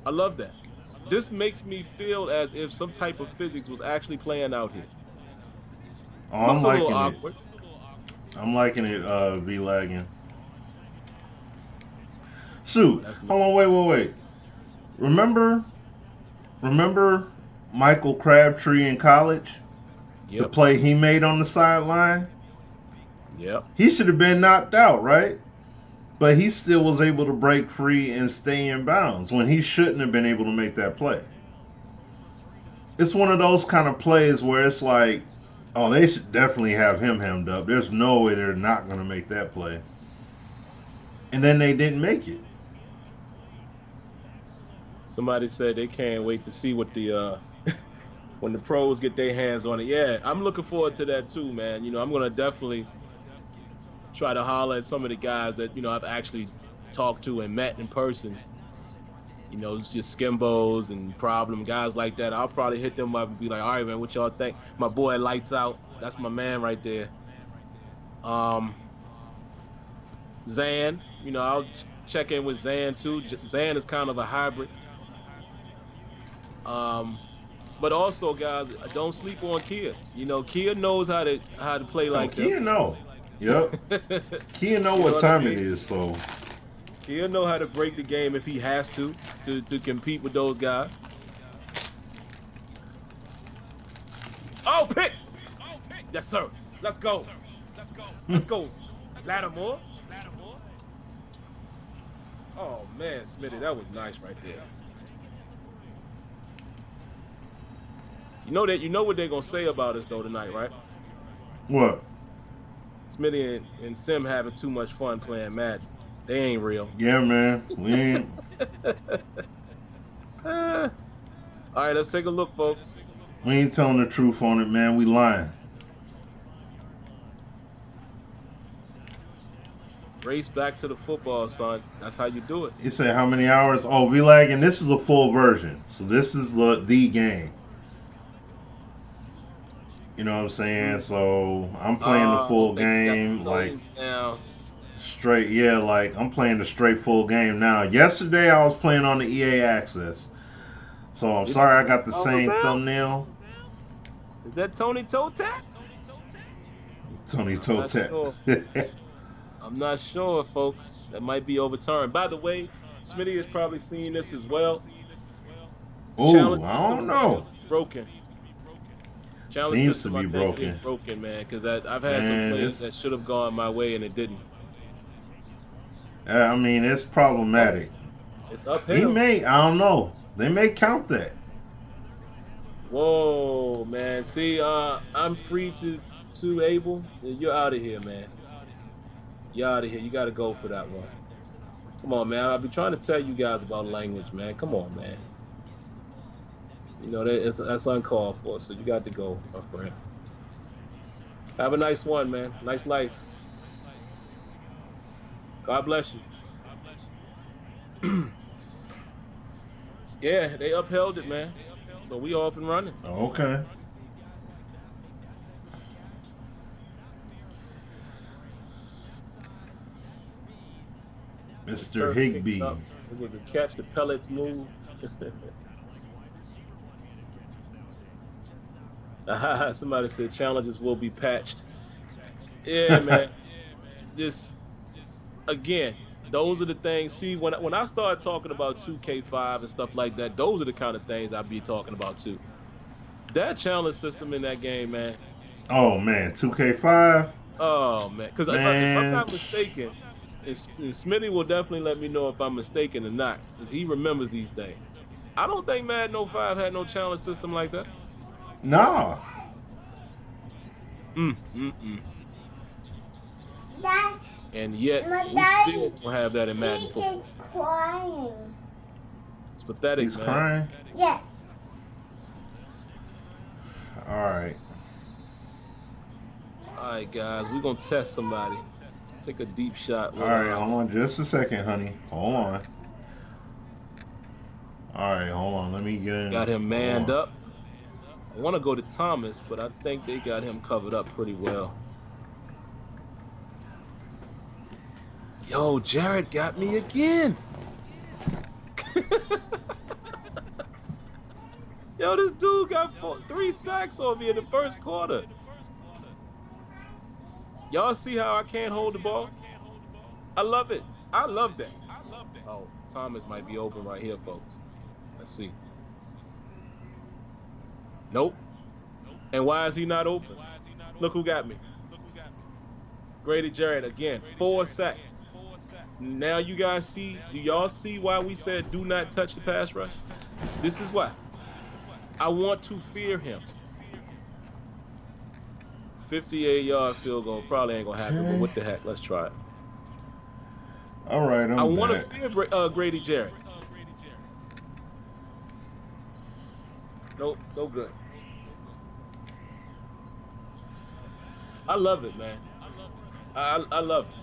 I love that. This makes me feel as if some type of physics was actually playing out here. Oh, I'm Looks a little liking it. awkward. I'm liking it. V lagging. Shoot. That's me. Hold on. Wait. Remember Michael Crabtree in college? The Yep. play he made on the sideline? Yep. He should have been knocked out, right? But he still was able to break free and stay in bounds when he shouldn't have been able to make that play. It's one of those kind of plays where it's like, oh, they should definitely have him hemmed up. There's no way they're not going to make that play. And then they didn't make it. Somebody said they can't wait to see what the when the pros get their hands on it. Yeah, I'm looking forward to that too, man. I'm gonna definitely try to holler at some of the guys that I've actually talked to and met in person. Just your Skimbos and Problem guys like that. I'll probably hit them up and be like, all right, man, what y'all think? My boy Lights Out, that's my man right there. Zan, I'll check in with Zan too. Zan is kind of a hybrid. But also, guys, don't sleep on Kia. Kia knows how to play like Kia them. know. Yep. Kia know what time it is, so. Kia know how to break the game if he has to compete with those guys. Oh, pick! Yes, sir. Let's go. Let's go. Lattimore. Oh man, Smitty, that was nice right there. You know what they're gonna say about us though tonight, right? What? Smitty and Sim having too much fun playing Madden. They ain't real. Yeah, man. We ain't. All right, let's take a look, folks. We ain't telling the truth on it, man. We lying. Race back to the football, son. That's how you do it. You say how many hours? Oh, we lagging. This is a full version, so this is the game. You know what I'm saying? So I'm playing the full game, like straight. Yeah, like I'm playing the straight full game now. Yesterday I was playing on the EA Access, so I'm sorry I got the same thumbnail. Is that Tony Toe Tap? Tony Toe Tap. I'm not sure, folks. That might be overturned. By the way, Smitty has probably seen this as well. Oh, I don't know. Broken. Seems to be broken. Broken, man. Because I've had some plays that should have gone my way and it didn't. I mean, it's problematic. It's uphill. He may. I don't know. They may count that. Whoa, man. See, I'm free to Abel. You're out of here, man. You're out of here. You got to go for that one. Come on, man. I've been trying to tell you guys about language, man. Come on, man. That's uncalled for, so you got to go, my friend. Have a nice one, man. Nice life. God bless you. Yeah, they upheld it, man. So we off and running. Okay. Mr. Higbee. It was a catch. The pellets moved. Somebody said challenges will be patched. Yeah, man. Just again, those are the things. See, when I start talking about 2K5 and stuff like that, those are the kind of things I'll be talking about too. That challenge system in that game, man. Oh man, 2K5. Oh man, because if I'm not mistaken, and Smitty will definitely let me know if I'm mistaken or not, because he remembers these things. I don't think Madden 05 had no challenge system like that. No. And yet, we still don't have that in Madden 4. Crying. It's pathetic, He's man. crying? Yes. All right. All right, guys, we're gonna test somebody. Let's take a deep shot All with right, hold on just a second, honey. Hold on. All right, hold on. Let me get in. got him Hold manned on. up. I want to go to Thomas, but I think they got him covered up pretty well. Yo, Jared got me again. Yo, this dude got 3 sacks on me in the first quarter. Y'all see how I can't hold the ball? I love it. I love that. Oh, Thomas might be open right here, folks. Let's see. Nope. And why is he not open? Look who got me. Grady Jarrett again. 4 sacks. Now you guys see, do y'all see why we said do not touch the pass rush? This is why. I want to fear him. 58-yard field goal probably ain't gonna happen, but what the heck? Let's try it. All right, I I'm want to back. fear Grady Jarrett. Nope, no good. I love it, man. I love it.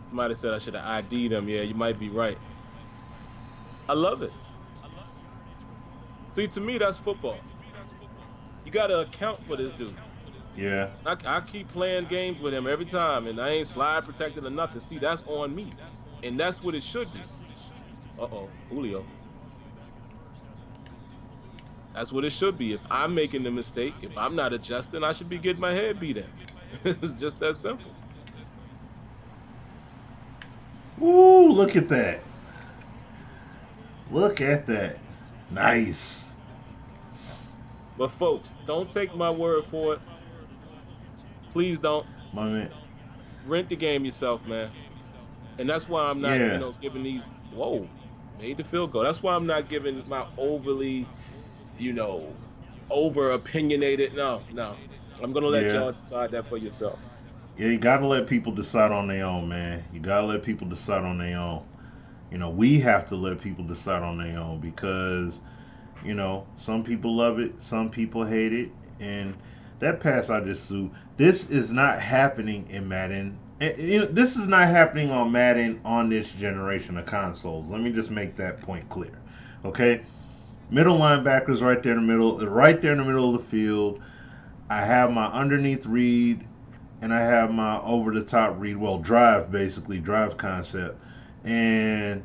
Somebody said I should have ID'd him. Yeah, you might be right. I love it. See, to me, that's football. You got to account for this dude. Yeah. I keep playing games with him every time, and I ain't slide protected or nothing. See, that's on me. And that's what it should be. Uh-oh, Julio. That's what it should be. If I'm making the mistake, if I'm not adjusting, I should be getting my head beat in. It's just that simple. Ooh, look at that. Look at that. Nice. But folks, don't take my word for it. Please don't. My man. Rent the game yourself, man. And that's why I'm not, Yeah. giving these. Whoa, made the field goal. That's why I'm not giving my overly, over opinionated. No. I'm gonna let y'all decide that for yourself. Yeah, you gotta let people decide on their own, man. You gotta let people decide on their own. We have to let people decide on their own because, some people love it, some people hate it, and that pass I just threw. This is not happening in Madden. This is not happening on Madden on this generation of consoles. Let me just make that point clear. Okay, middle linebackers right there in the middle of the field. I have my underneath read and I have my over the top read. Well, drive concept, and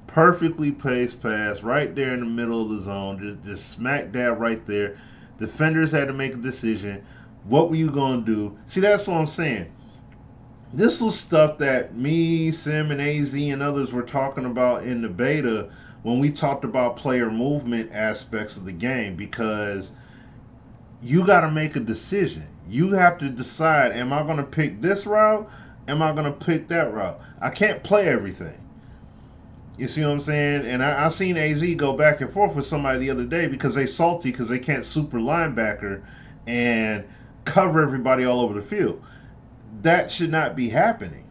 perfectly placed pass right there in the middle of the zone. Just smack dab right there. Defenders had to make a decision. What were you gonna do? See, that's what I'm saying. This was stuff that me, Sim, and AZ and others were talking about in the beta when we talked about player movement aspects of the game, because you got to make a decision. You have to decide, am I going to pick this route? Am I going to pick that route? I can't play everything. You see what I'm saying? And I seen AZ go back and forth with somebody the other day because they salty because they can't super linebacker and cover everybody all over the field. That should not be happening.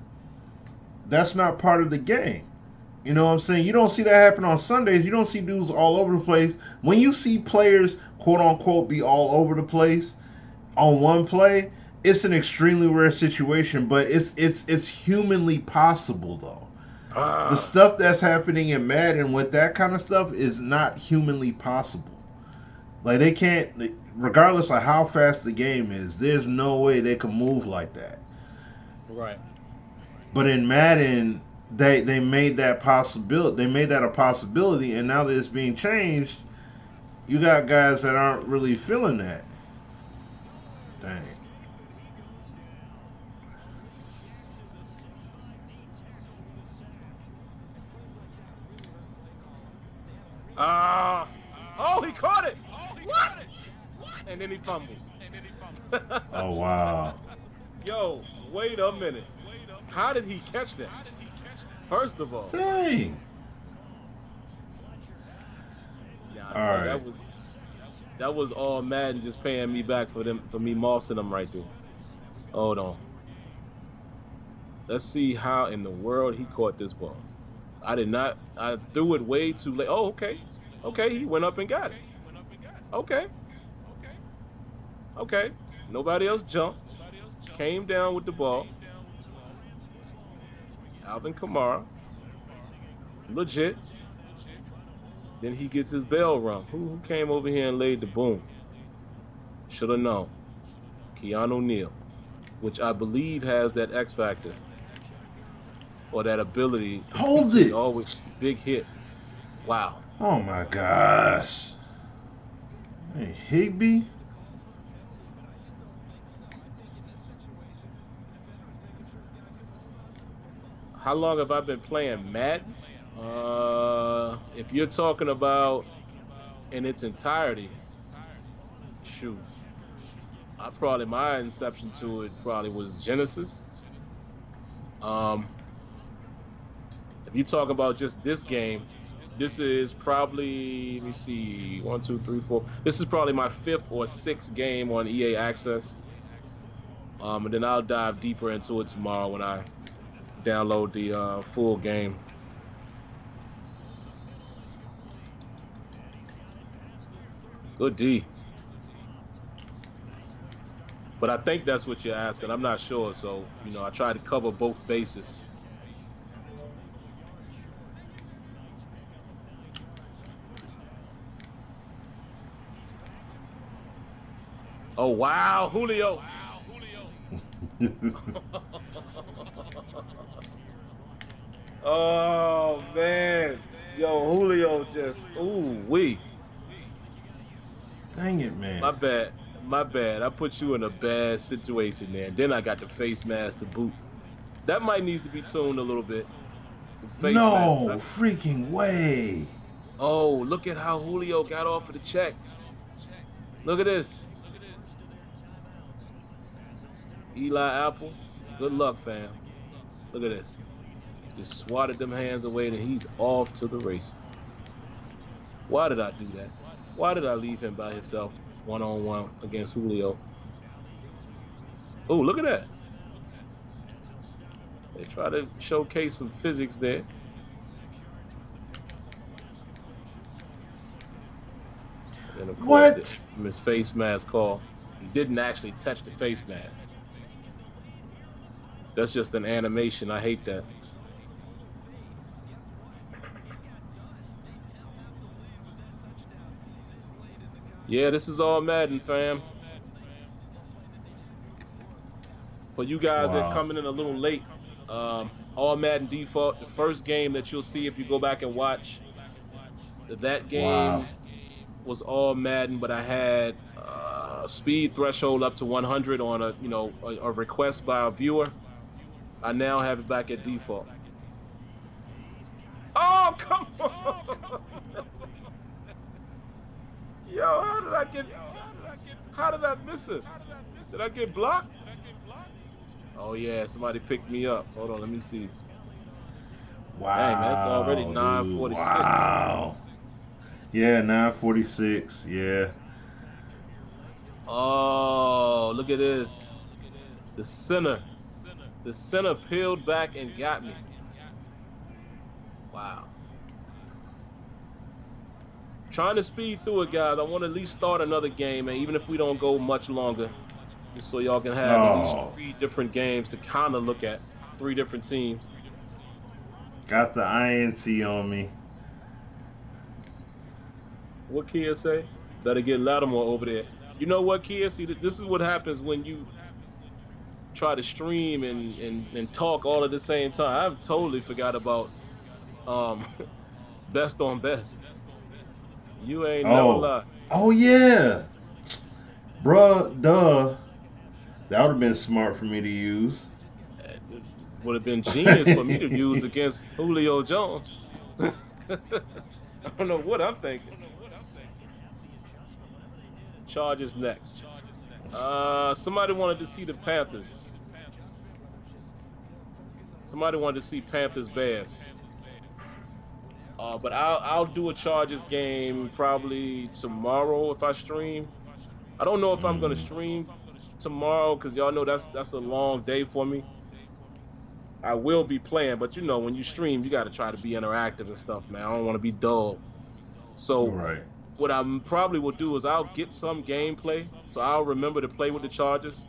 That's not part of the game. You know what I'm saying? You don't see that happen on Sundays. You don't see dudes all over the place. When you see players, quote unquote, be all over the place on one play, it's an extremely rare situation, but it's humanly possible though. The stuff that's happening in Madden with that kind of stuff is not humanly possible. Like, they can't, regardless of how fast the game is, there's no way they can move like that. Right. But in Madden, they made that possibility. They made that a possibility, and now that it's being changed, you got guys that aren't really feeling that. Dang. Oh, he caught it. What? And then he fumbles. Oh, wow. Yo, wait a minute. How did he catch that? First of all. Dang. Nah, All see, right. that was all Madden just paying me back for me mossing them right there. Hold on. Let's see how in the world he caught this ball. I threw it way too late. Oh, okay. Okay, he went up and got it. Okay. Nobody else jumped. Came down with the ball. Alvin Kamara. Legit. Then he gets his bell rung. Who came over here and laid the boom? Should have known. Keanu Neal, which I believe has that X factor or that ability. Hold it. Always big hit. Wow. Oh my gosh. Hey, Higby. How long have I been playing Madden? If you're talking about in its entirety, shoot. My inception to it probably was Genesis. If you talk about just this game, this is probably, let me see, 1, 2, 3, 4. This is probably my 5th or 6th game on EA Access. And then I'll dive deeper into it tomorrow when I download the full game. Good D. But I think that's what you're asking. I'm not sure. So, I try to cover both bases. Oh, wow. Julio. Oh, man. Yo, Julio just, ooh-wee. Dang it, man. My bad. I put you in a bad situation there. Then I got the face mask to boot. That might need to be tuned a little bit. No freaking way. Oh, look at how Julio got off of the check. Look at this. Eli Apple, good luck, fam. Look at this. Just swatted them hands away and he's off to the races. Why did I do that? Why did I leave him by himself one-on-one against Julio? Oh, look at that. They try to showcase some physics there. And of course, his face mask call. He didn't actually touch the face mask. That's just an animation. I hate that. Yeah, this is all Madden, fam. For you guys that coming in a little late, all Madden default. The first game that you'll see if you go back and watch, that game was all Madden, but I had speed threshold up to 100 on a request by a viewer. I now have it back at default. Oh, come on! Yo, how did I miss it? Did I get blocked? Oh yeah, somebody picked me up. Hold on, let me see. Wow. Dang, that's already 9:46. Wow. Yeah, 9:46. Yeah. Oh, look at this. The center peeled back and got me. Wow. Trying to speed through it, guys. I want to at least start another game, and even if we don't go much longer, just so y'all can have at least 3 different games to kind of look at, 3 different teams. Got the INT on me. What Kia say? Better get Lattimore over there. You know what, Kia? See, this is what happens when you try to stream and talk all at the same time. I've totally forgot about best on best. You ain't never lie. Oh yeah, bruh, duh. That would have been smart for me to use. It would have been genius for me to use against Julio Jones. I don't know what I'm thinking. Chargers next. Somebody wanted to see the Panthers. Somebody wanted to see Panthers Bears. But I'll do a Chargers game probably tomorrow if I stream. I don't know if I'm gonna stream tomorrow because y'all know that's a long day for me. I will be playing, but when you stream, you got to try to be interactive and stuff, man. I don't want to be dull. So what I probably will do is I'll get some gameplay, so I'll remember to play with the Chargers,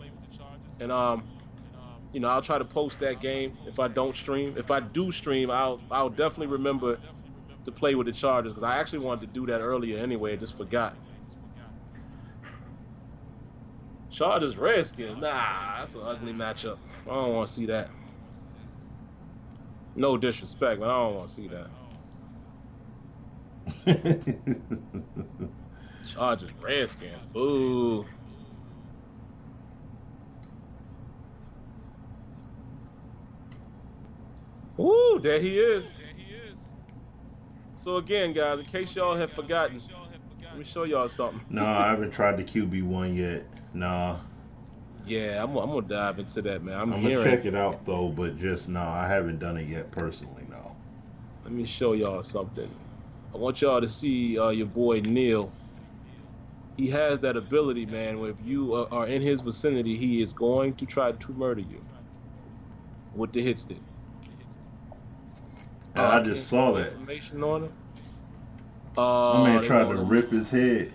and I'll try to post that game if I don't stream. If I do stream, I'll definitely remember to play with the Chargers because I actually wanted to do that earlier anyway. I just forgot. Chargers Redskins, nah, that's an ugly matchup. I don't want to see that. No disrespect, but I don't want to see that. Chargers Redskins, boo. Ooh, there he is. So again, guys, in case y'all have forgotten, let me show y'all something. No, I haven't tried the QB1 yet. Nah. Yeah, I'm gonna dive into that, man. I'm gonna check it out though, but just no, I haven't done it yet personally. No. Let me show y'all something. I want y'all to see your boy Neil. He has that ability, man, where if you are in his vicinity, he is going to try to murder you with the hit stick. I just saw that. Information on him. My man tried to rip his head.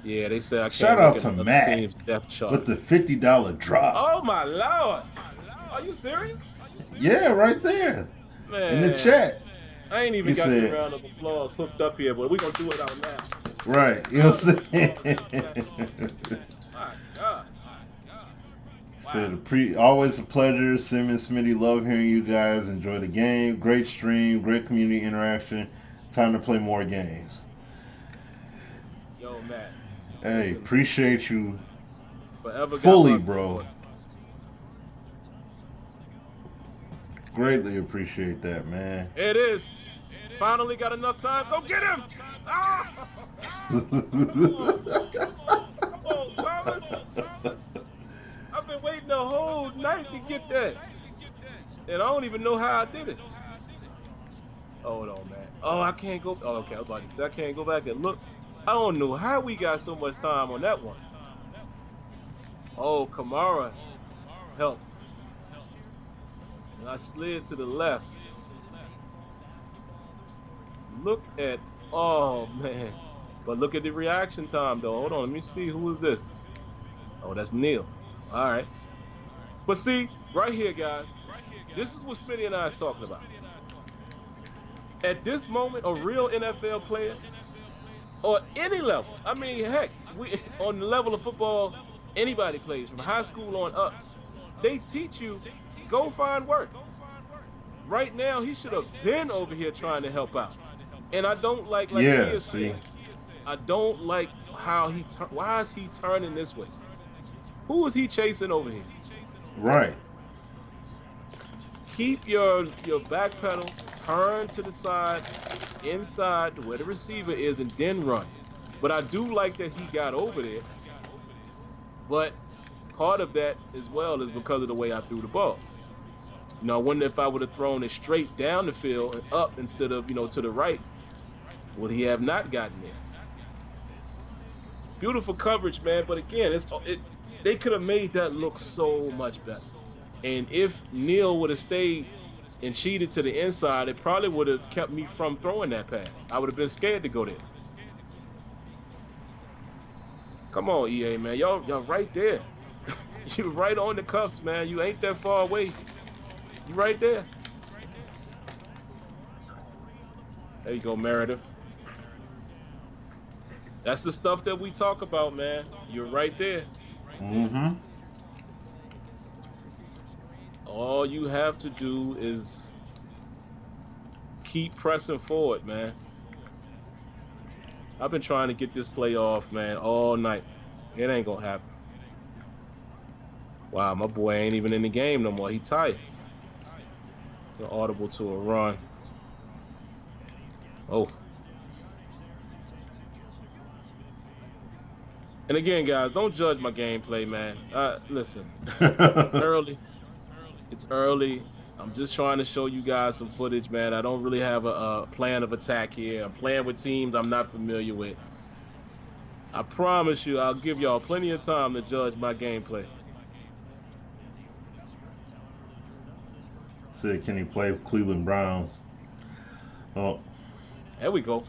Yeah, they said I can't. Shout out to Matt with the $50 drop. Oh my lord! Are you serious? Yeah, right there. Man, in the chat. I ain't even got the round of applause hooked up here, but we gonna do it out now. Right, you know what I'm saying? My God. Said always a pleasure. Sim and Smitty, love hearing you guys. Enjoy the game. Great stream, great community interaction. Time to play more games. Yo, Matt. Hey, listen, appreciate you forever fully, bro. Greatly appreciate that, man. It is. Finally got enough time. Go get him! Ah! Come on, Thomas. I've been waiting the whole night to get that. And I don't even know how I did it. Hold on, man. Oh, I can't go. Oh, okay. I was about to say, I can't go back and look. I don't know how we got so much time on that one. Oh, Kamara help. And I slid to the left. Look at, oh man. But look at the reaction time though. Hold on, let me see, who is this? Oh, that's Neil. All right. But see, right here, guys, this is what Smitty and I is talking about. At this moment, a real NFL player, or any level, I mean, heck, on the level of football, anybody plays, from high school on up, they teach you, go find work. Right now, he should have been over here trying to help out. And I don't like he is saying, I don't like how why is he turning this way? Who is he chasing over here? Right. Keep your back pedal, turn to the side, inside to where the receiver is, and then run. But I do like that he got over there. But part of that as well is because of the way I threw the ball. You know, I wonder if I would have thrown it straight down the field and up instead of, to the right, would he have not gotten there? Beautiful coverage, man. But again, they could have made that look so much better. And if Neil would have stayed and cheated to the inside, it probably would have kept me from throwing that pass. I would have been scared to go there. Come on, EA, man. Y'all right there. You right on the cuffs, man. You ain't that far away. You right there. There you go, Meredith. That's the stuff that we talk about, man. You're right there. Mm-hmm. All you have to do is keep pressing forward, man. I've been trying to get this play off, man, all night. It ain't gonna happen. Wow, my boy ain't even in the game no more. He tired. It's an audible to a run. Oh. And again, guys, don't judge my gameplay, man. Listen, it's early. It's early. I'm just trying to show you guys some footage, man. I don't really have a plan of attack here. I'm playing with teams I'm not familiar with. I promise you, I'll give y'all plenty of time to judge my gameplay. Said, can he play Cleveland Browns? Oh. There we go.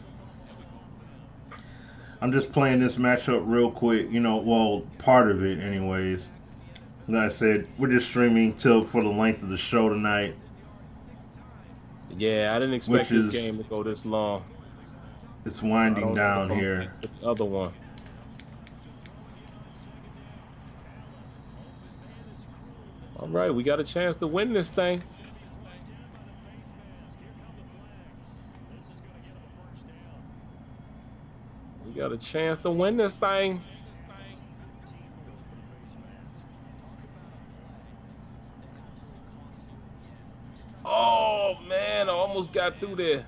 I'm just playing this matchup real quick. Well, part of it, anyways. Like I said, we're just streaming till for the length of the show tonight, Yeah, I didn't which expect this is game to go this long. it's So I winding don't know if down I'm gonna here. get to the other one. All right, we got a chance to win this thing. We got a chance to win this thing. Oh man, I almost got through there.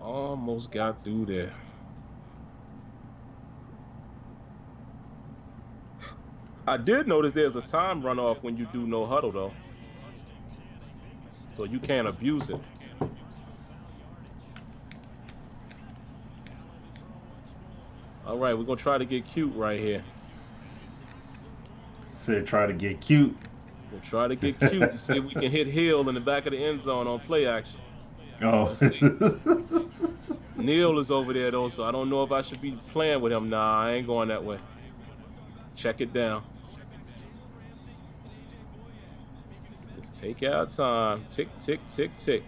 Almost got through there. I did notice there's a time runoff when you do no huddle though. So you can't abuse it. All right, we're gonna try to get cute right here. Said try to get cute. We'll try to get cute to see if we can hit Hill in the back of the end zone on play action. Oh. Let's see. Neil is over there though, so I don't know if I should be playing with him. Nah, I ain't going that way. Check it down. Just take our time. Tick, tick, tick, tick.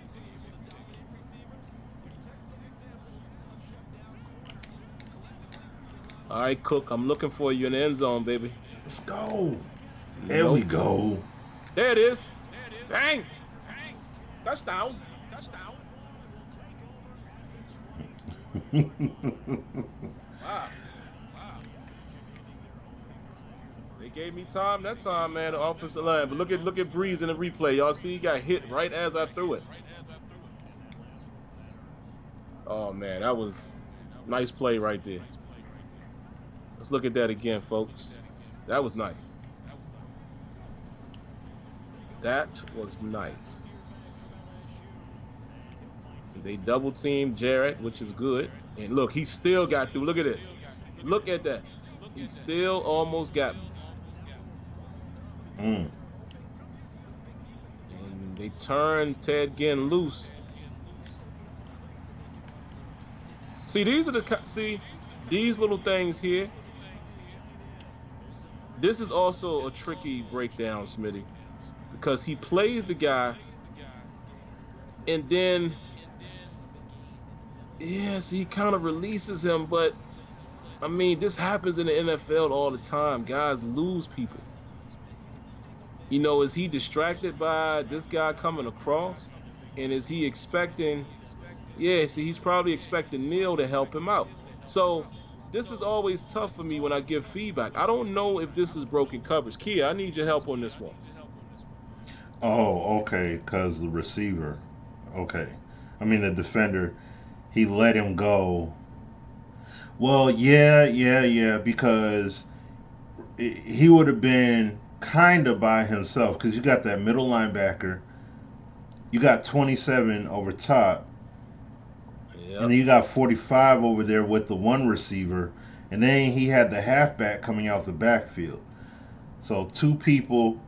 All right, Cook, I'm looking for you in the end zone, baby. Let's go. There we go. There it is. Bang. Touchdown. Wow. They gave me time that time, man, the offensive line. But look at Breeze in the replay. Y'all see he got hit right as I threw it. Oh man, that was nice play right there. Let's look at that again, folks. That was nice. That was nice. They double teamed Jarrett, which is good. And look, he still got through. Look at this. Look at that. He still almost got me. And they turned Ted Ginn loose. See, these little things here. This is also a tricky breakdown, Smitty, because he plays the guy, and then, yes, he kind of releases him, but I mean, this happens in the NFL all the time. Guys lose people. Is he distracted by this guy coming across? And is he expecting, he's probably expecting Neil to help him out. So this is always tough for me when I give feedback. I don't know if this is broken coverage. Kia, I need your help on this one. Oh, okay, because the receiver. Okay. I mean, the defender, he let him go. Well, yeah, because he would have been kind of by himself because you got that middle linebacker. You got 27 over top. Yep. And then you got 45 over there with the one receiver. And then he had the halfback coming out the backfield. So two people.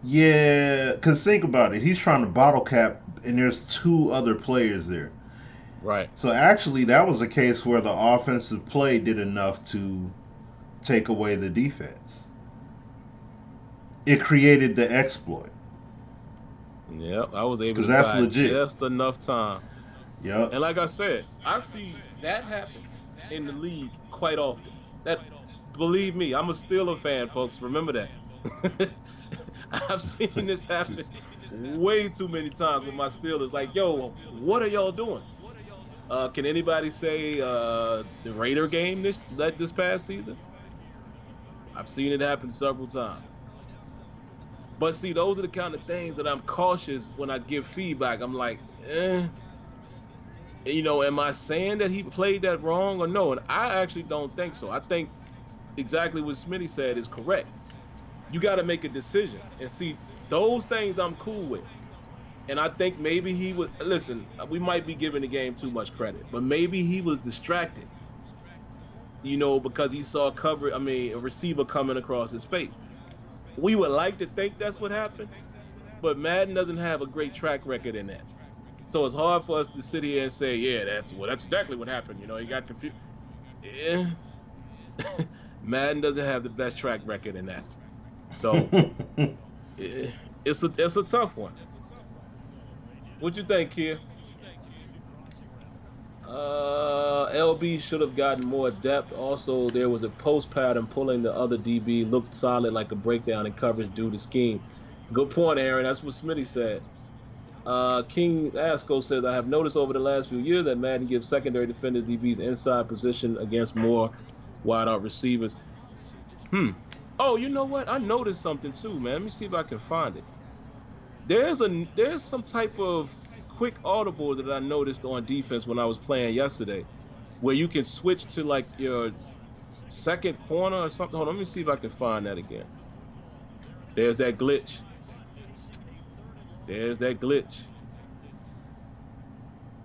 Yeah, because think about it. He's trying to bottle cap, and there's two other players there. Right. So actually, that was a case where the offensive play did enough to take away the defense. It created the exploit. Yep, I was able to that's buy legit. Just enough time. Yep. And like I said, I see that happen in the league quite often. That, believe me, I'm a Steeler fan, folks. Remember that. I've seen this happen way too many times with my Steelers. Like, yo, what are y'all doing? Can anybody say the Raider game this past season? I've seen it happen several times. But see, those are the kind of things that I'm cautious when I give feedback. I'm like, am I saying that he played that wrong or no? And I actually don't think so. I think exactly what Smitty said is correct. You got to make a decision. And see, those things I'm cool with. And I think maybe he was, listen, we might be giving the game too much credit, but maybe he was distracted, because he saw a receiver coming across his face. We would like to think that's what happened, but Madden doesn't have a great track record in that. So it's hard for us to sit here and say, yeah, that's exactly what happened. You know, he got confused. Yeah. Madden doesn't have the best track record in that. So it's a tough one. What you think, Kia? LB should have gotten more depth. Also, there was a post pattern pulling the other DB. Looked solid like a breakdown in coverage due to scheme. Good point, Aaron. That's what Smitty said. King Asco says, I have noticed over the last few years that Madden gives secondary defender DBs inside position against more wide out receivers. Oh, you know what? I noticed something too, man. Let me see if I can find it. There's some type of quick audible that I noticed on defense when I was playing yesterday, where you can switch to like your second corner or something. Hold on, let me see if I can find that again. There's that glitch. There's that glitch.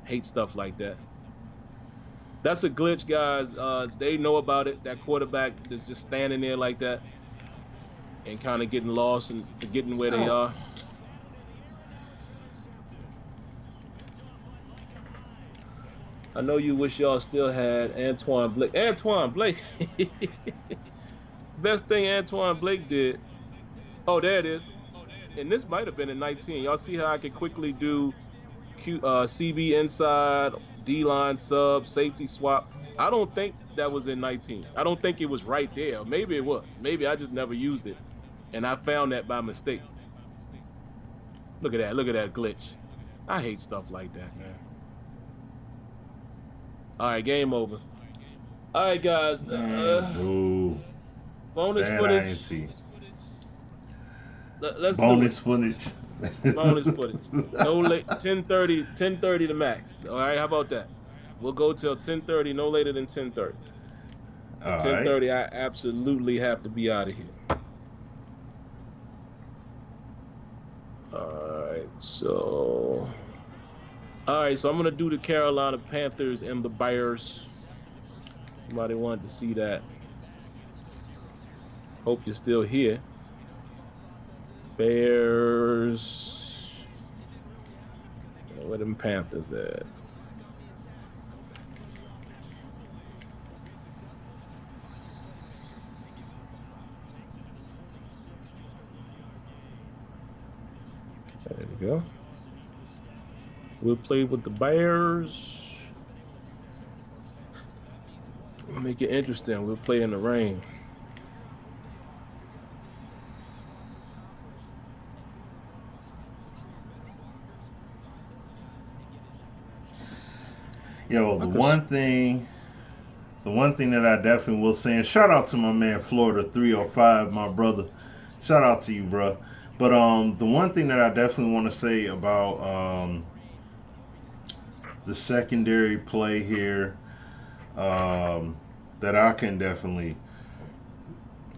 Hate stuff like that. That's a glitch, guys. They know about it. That quarterback is just standing there like that and kind of getting lost and forgetting where they are. I know you wish y'all still had Antoine Blake. Antoine Blake. Best thing Antoine Blake did. Oh, there it is. And this might have been in 19. Y'all see how I could quickly do CB inside, D-line sub, safety swap. I don't think that was in 19. I don't think it was right there. Maybe it was. Maybe I just never used it. And I found that by mistake. Look at that. Look at that glitch. I hate stuff like that, man. All right, game over. All right, guys. Bonus footage. Let's bonus do footage. Bonus footage. No late. 10:30 to max. All right, how about that? We'll go till 10:30. No later than 10:30. 10:30. I absolutely have to be out of here. All right, so I'm gonna do the Carolina Panthers and the Bears. Somebody wanted to see that. Hope you're still here. Bears. Where them Panthers at? There we go. We'll play with the Bears. We'll make it interesting. We'll play in the rain. Yo, the one thing that I definitely will say, and shout out to my man Florida 305, my brother. Shout out to you, bro. But the one thing that I definitely want to say about the secondary play here that I can definitely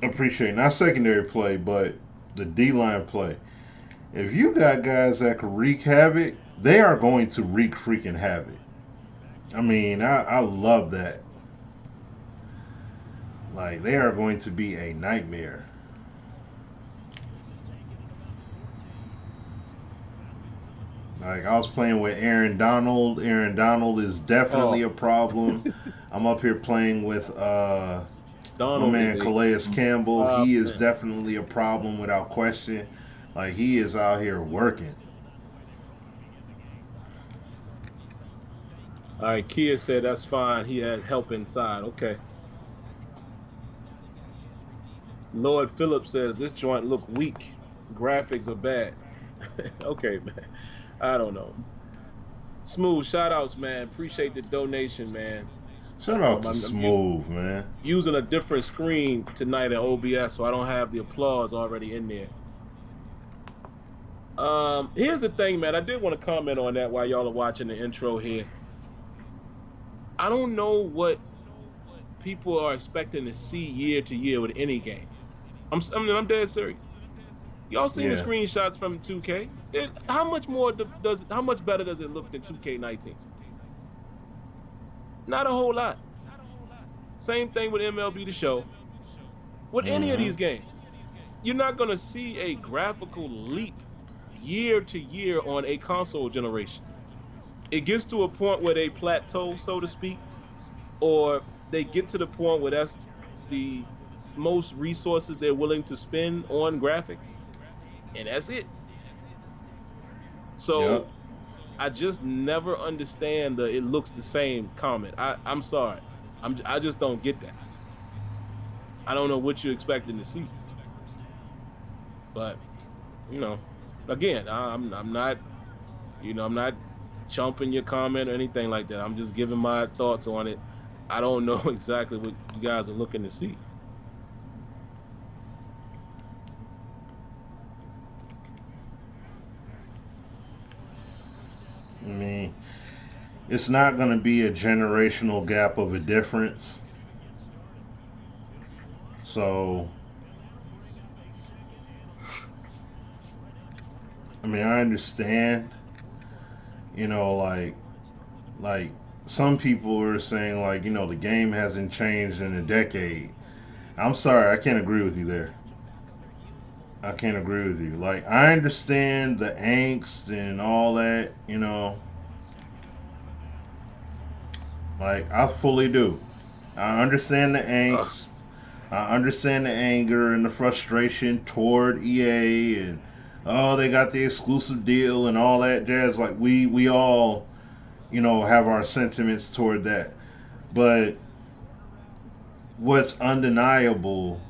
appreciate, not secondary play, but the D-line play. If you got guys that can wreak havoc, they are going to wreak freaking havoc. I mean, I love that. Like, they are going to be a nightmare. Like, I was playing with Aaron Donald. Aaron Donald is definitely a problem. I'm up here playing with my man Calais Campbell. He is definitely a problem without question. Like, he is out here working. All right, Kia said that's fine. He had help inside. Okay. Lord Phillips says this joint look weak. Graphics are bad. Okay, man. I don't know. Smooth, shout outs, man. Appreciate the donation, man. Shout out to Smooth, man. Using a different screen tonight at OBS, so I don't have the applause already in there. Here's the thing, man. I did want to comment on that while y'all are watching the intro here. I don't know what people are expecting to see year to year with any game. I'm dead serious. Y'all seen the screenshots from 2K? How much better does it look than 2K19? Not a whole lot. Same thing with MLB The Show. With any of these games, you're not gonna see a graphical leap year to year on a console generation. it gets to a point where they plateau, so to speak, or they get to the point where that's the most resources they're willing to spend on graphics, and that's it. Yep. So I just never understand the "it looks the same" comment. I'm sorry, I just don't get that. I don't know what you're expecting to see, but you know, again, I'm not, I'm not chumping your comment or anything like that. I'm just giving my thoughts on it. I don't know exactly what you guys are looking to see. I mean, it's not going to be a generational gap of a difference. So, I mean, I understand, like some people are saying like, the game hasn't changed in a decade. I'm sorry, I can't agree with you there. I can't agree with you. Like, I understand the angst and all that, like I fully do. I understand the Ugh. angst. I understand the anger and the frustration toward EA and oh they got the exclusive deal and all that jazz. Like we all have our sentiments toward that. But what's undeniable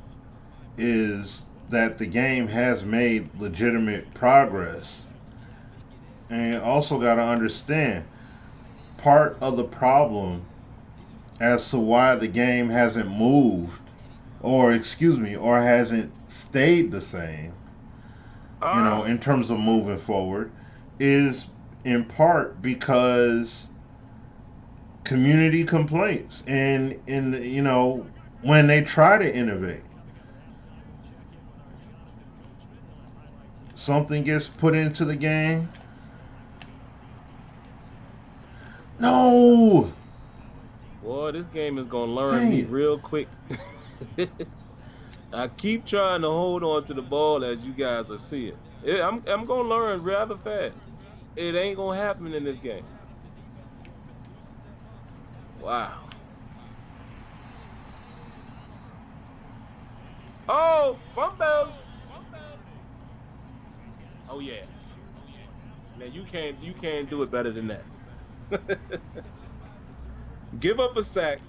is that the game has made legitimate progress. And you also got to understand part of the problem as to why the game hasn't moved or excuse me or hasn't stayed the same, Ah. in terms of moving forward is in part because community complaints and when they try to innovate something gets put into the game. No, Boy, this game is gonna learn dang me it. real quick. I keep trying to hold on to the ball as you guys are seeing. I'm gonna learn rather fast. It ain't gonna happen in this game. Wow. Oh, fumble. Oh yeah. Now you can't do it better than that. Give up a sack,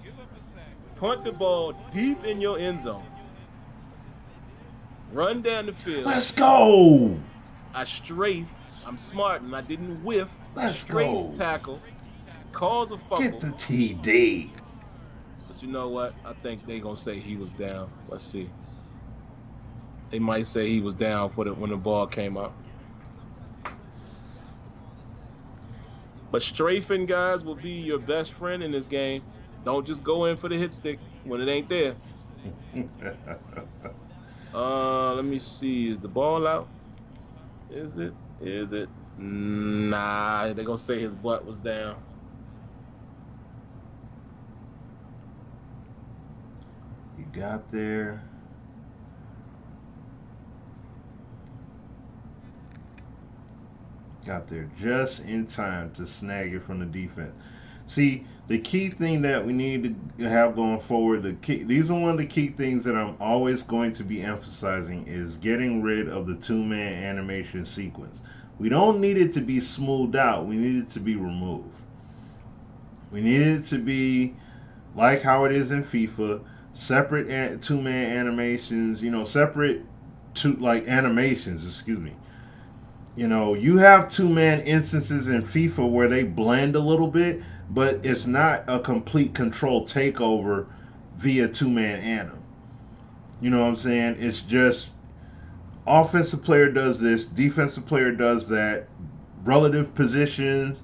punt the ball deep in your end zone, run down the field. Let's go. I strafe. I'm smart and I didn't whiff. Let's Strafe go. tackle, cause a Get fumble. the TD. But you know what? I think they gonna say he was down. Let's see. They might say he was down for when the ball came out. But strafing guys will be your best friend in this game. Don't just go in for the hit stick when it ain't there. Let me see. Is the ball out? Is it? Is it? Nah, they gonna say his butt was down. You got there. Got there just in time to snag it from the defense. See, the key thing that we need to have going forward, these are one of the key things that I'm always going to be emphasizing is getting rid of the two-man animation sequence. We don't need it to be smoothed out. We need it to be removed. We need it to be like how it is in FIFA, separate two-man animations, separate two like animations, excuse me. You have two-man instances in FIFA where they blend a little bit, but it's not a complete control takeover via two-man anim. You know what I'm saying? It's just offensive player does this, defensive player does that, relative positions,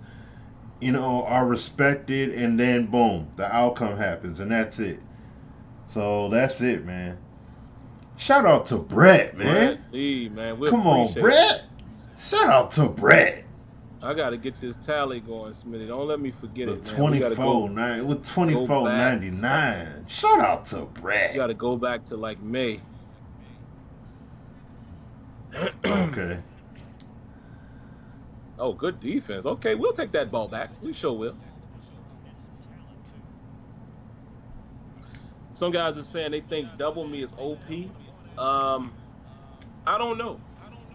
are respected, and then boom, the outcome happens, and that's it. So that's it, man. Shout out to Brett, man. Brett Lee, man, we Come on, appreciate you. Brett. Shout out to Brett. I gotta get this tally going, Smitty. Don't let me forget The it, man. We gotta 24.9 with go back. 24.99. Shout out to We Brett. gotta go back to like May. Okay. Oh, good defense. Okay, we'll take that ball back. We sure will. Some guys are saying they think double me is OP. I don't know.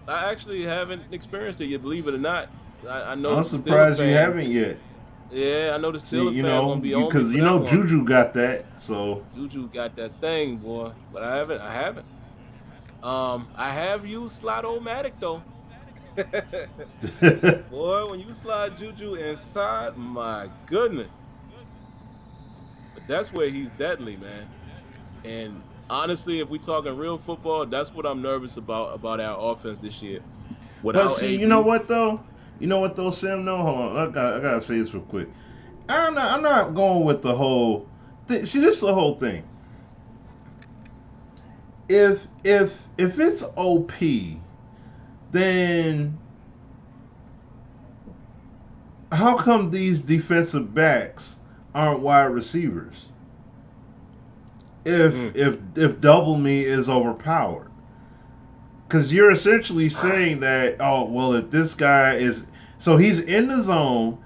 I actually haven't experienced it yet, believe it or not. I know I'm the Steeler surprised you fans. haven't yet. Yeah, I know the See, Steeler fans gonna be on me because for that one. Juju got that. So Juju got that thing, boy. But I haven't. I haven't. I have used Slide-O-Matic though. Boy, when you slide Juju inside, my goodness. But that's where he's deadly, man. And honestly, if we're talking real football, that's what I'm nervous about our offense this year. but Without see, you know AB, what though? You know what though, Sam? No, hold on. I gotta say this real quick. I'm not going with the whole. See, this is the whole thing. If it's OP, then how come these defensive backs aren't wide receivers? mm, If double me is overpowered, because you're essentially saying that, oh well, if this guy is, so he's in the zone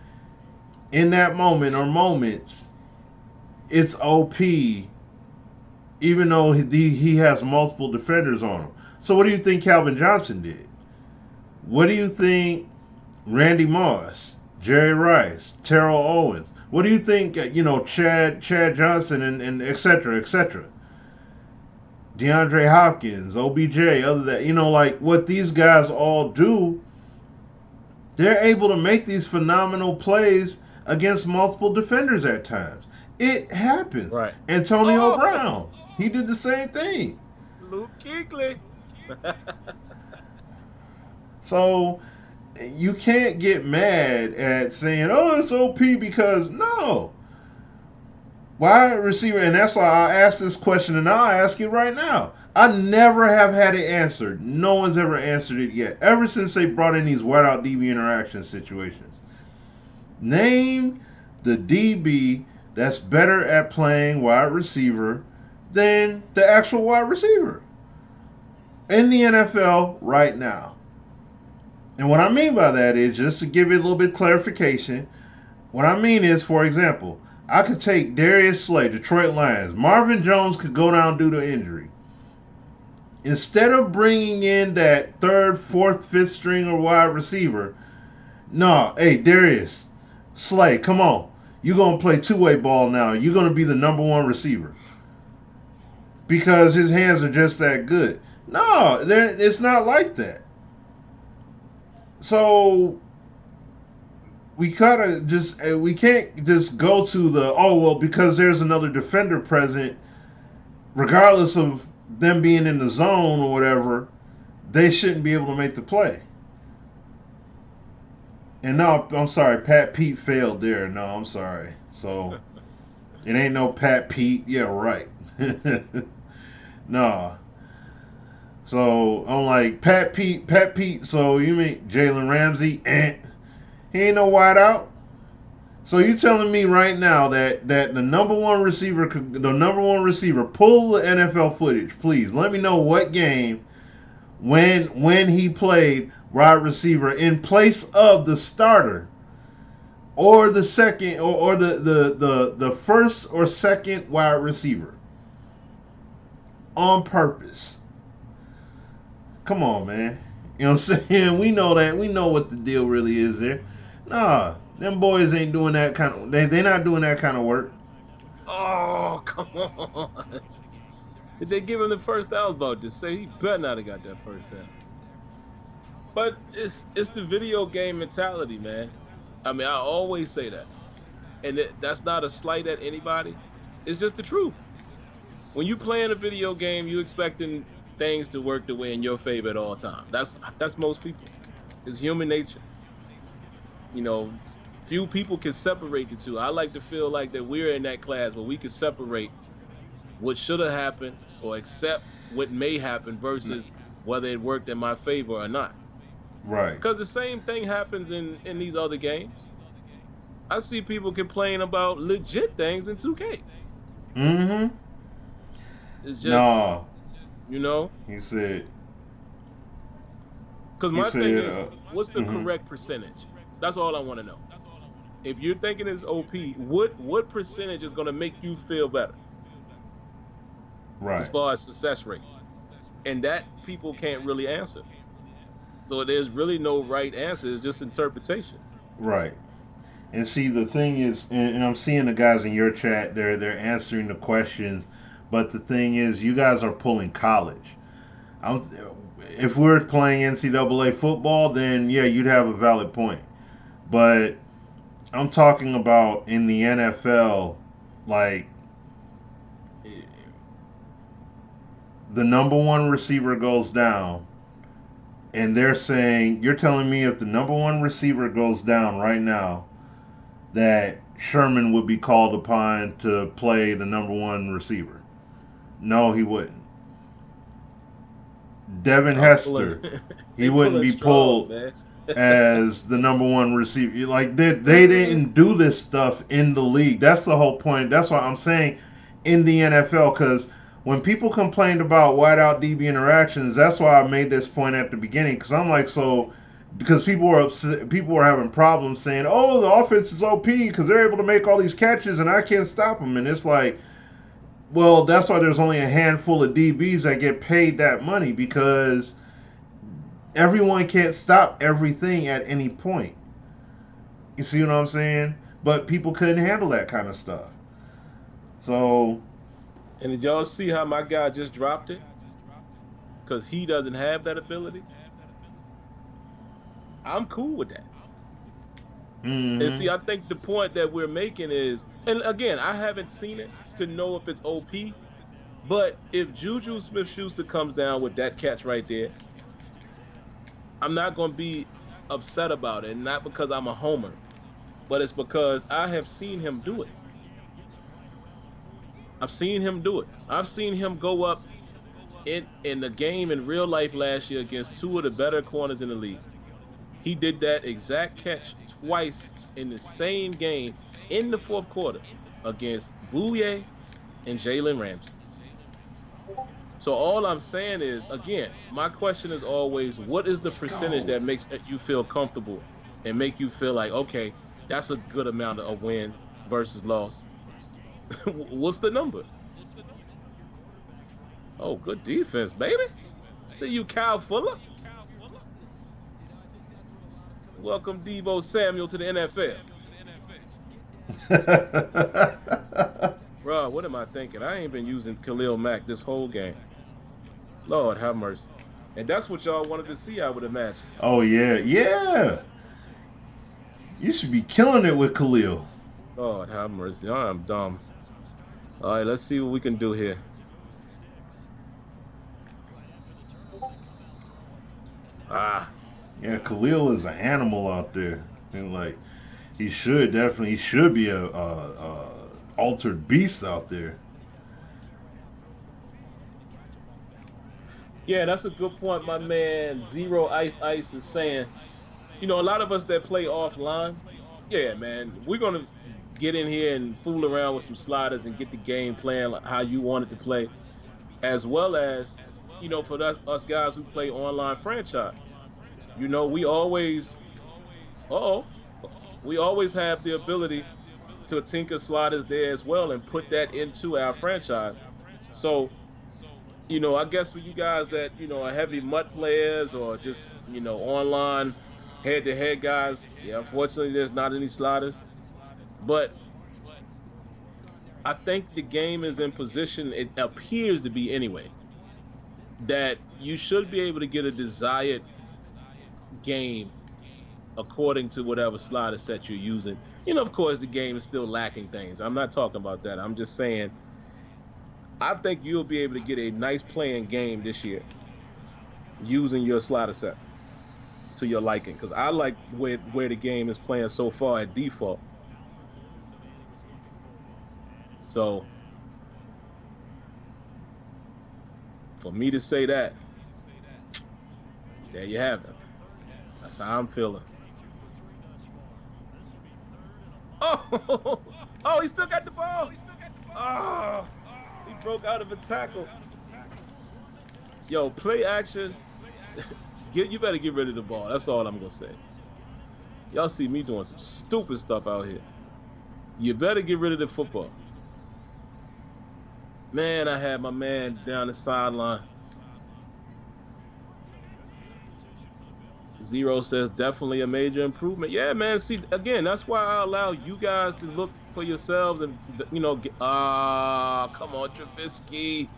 in that moment or moments, it's OP even though he has multiple defenders on him. So what do you think Calvin Johnson did? What do you think Randy Moss, Jerry Rice, Terrell Owens? What do you think, Chad Johnson and et cetera, et cetera? DeAndre Hopkins, OBJ, other than, like what these guys all do, they're able to make these phenomenal plays against multiple defenders at times. It happens. right. Antonio Oh, Brown, he did the same thing. Luke Kuechly. So you can't get mad at saying, "Oh, it's OP," because no. Wide receiver, and that's why I asked this question, and I'll ask it right now. I never have had it answered. No one's ever answered it yet. Ever since they brought in these wide out DB interaction situations. Name the DB that's better at playing wide receiver than the actual wide receiver in the NFL right now. And what I mean by that is, just to give it a little bit of clarification, what I mean is, for example, I could take Darius Slay, Detroit Lions. Marvin Jones could go down due to injury. Instead of bringing in that third, fourth, fifth string or wide receiver, no, hey, Darius Slay, come on. You're going to play two-way ball now. You're going to be the number one receiver. Because his hands are just that good. No, it's not like that. So we can't just go to the, oh well, because there's another defender present, regardless of them being in the zone or whatever, they shouldn't be able to make the play. And no, I'm sorry, Pat Pete failed there. No, I'm sorry. So it ain't no Pat Pete. Yeah, right. No. So I'm like, Pat Pete. So you mean Jalen Ramsey? He ain't no wideout. So you telling me right now that the number one receiver, pull the NFL footage, please. Let me know what game when he played wide receiver in place of the starter or the second or the first or second wide receiver on purpose. Come on, man. You know what I'm saying? We know that. We know what the deal really is there. Nah, them boys ain't doing that kind of. They not doing that kind of work. Oh, come on. Did they give him the first down? I was about to say he better not have got that first down. But it's the video game mentality, man. I mean, I always say that, and that's not a slight at anybody. It's just the truth. When you playing a video game, you expecting things to work the way in your favor at all times. That's most people. It's human nature. You know, few people can separate the two. I like to feel like that we're in that class where we can separate what should have happened or accept what may happen versus whether it worked in my favor or not. Right. Because the same thing happens in these other games. I see people complain about legit things in 2K. Mm-hmm. It's just, No. you know, He said Because You my thing said, is, what's the mhm, correct percentage? That's all I want to know. If you're thinking it's OP, what percentage is going to make you feel better as right, far as success rate? And that people can't really answer. So there's really no right answer. It's just interpretation. right. And see, the thing is, and I'm seeing the guys in your chat, they're answering the questions, but the thing is, you guys are pulling college. I'm, if we're playing NCAA football, then yeah, you'd have a valid point. But I'm talking about in the NFL, like the number one receiver goes down, and they're saying, you're telling me if the number one receiver goes down right now, that Sherman would be called upon to play the number one receiver? No, he wouldn't. Devin Y'all pulling, Hester, he they wouldn't pulling be straws, pulled man. as the number one receiver. Like they didn't do this stuff in the league. That's the whole point. That's why I'm saying in the NFL, because when people complained about wideout DB interactions, that's why I made this point at the beginning. Because I'm like, so because people were upset, people were having problems saying, "Oh, the offense is OP because they're able to make all these catches and I can't stop them." And it's like, well, that's why there's only a handful of DBs that get paid that money, because everyone can't stop everything at any point. You see what I'm saying? But people couldn't handle that kind of stuff. So, And did y'all see how my guy just dropped it? Because he doesn't have that ability. I'm cool with that. And mm-hmm, see, I think the point that we're making is, and again, I haven't seen it to know if it's OP, but if Juju Smith-Schuster comes down with that catch right there, I'm not going to be upset about it. And not because I'm a homer, but it's because I have seen him do it. I've seen him do it. I've seen him go up in the game in real life last year against two of the better corners in the league. He did that exact catch twice in the same game in the fourth quarter against Bouye and Jalen Ramsey. So all I'm saying is, again, my question is always, what is the let's percentage go. that makes you feel comfortable and make you feel like, okay, that's a good amount of win versus loss? What's the number? Oh, good defense, baby. See you, Kyle Fuller. Welcome, Deebo Samuel, to the NFL. Bro, what am I thinking? I ain't been using Khalil Mack this whole game. Lord have mercy. And that's what y'all wanted to see, I would imagine. Oh yeah, yeah. You should be killing it with Khalil. Lord have mercy. I am dumb. All right, let's see what we can do here. Ah, Yeah, Khalil is an animal out there, and like he should be a altered beast out there. yeah, that's a good point, my man. Zero Ice Ice is saying, a lot of us that play offline, yeah, man, we're gonna get in here and fool around with some sliders and get the game playing like how you want it to play, as well as, for us guys who play online franchise. We always, oh, we always have the ability to tinker sliders there as well and put that into our franchise. So, I guess for you guys that, are heavy MUT players or just, online head to head guys, yeah, unfortunately, there's not any sliders. But I think the game is in position, it appears to be anyway, that you should be able to get a desired game according to whatever slider set you're using. Of course, the game is still lacking things. I'm not talking about that. I'm just saying, I think you'll be able to get a nice playing game this year using your slider set to your liking. Because I like where the game is playing so far at default. So, for me to say that, there you have it. That's how I'm feeling. Oh, oh, he still got the ball. Oh, he broke out of a tackle. Yo, play action. You better get rid of the ball. That's all I'm gonna say. Y'all see me doing some stupid stuff out here. You better get rid of the football. Man, I had my man down the sideline. Zero says definitely a major improvement. Yeah, man. See, again, that's why I allow you guys to look for yourselves and, come on, Trubisky.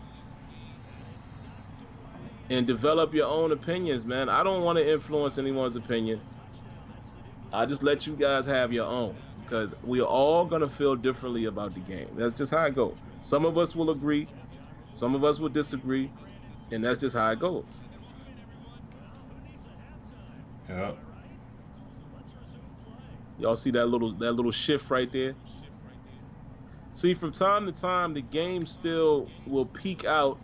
And develop your own opinions, man. I don't want to influence anyone's opinion. I just let you guys have your own, because we are all going to feel differently about the game. That's just how it goes. Some of us will agree, some of us will disagree, and that's just how it goes. Yeah. Y'all see that little shift right there? See, from time to time, the game still will peak out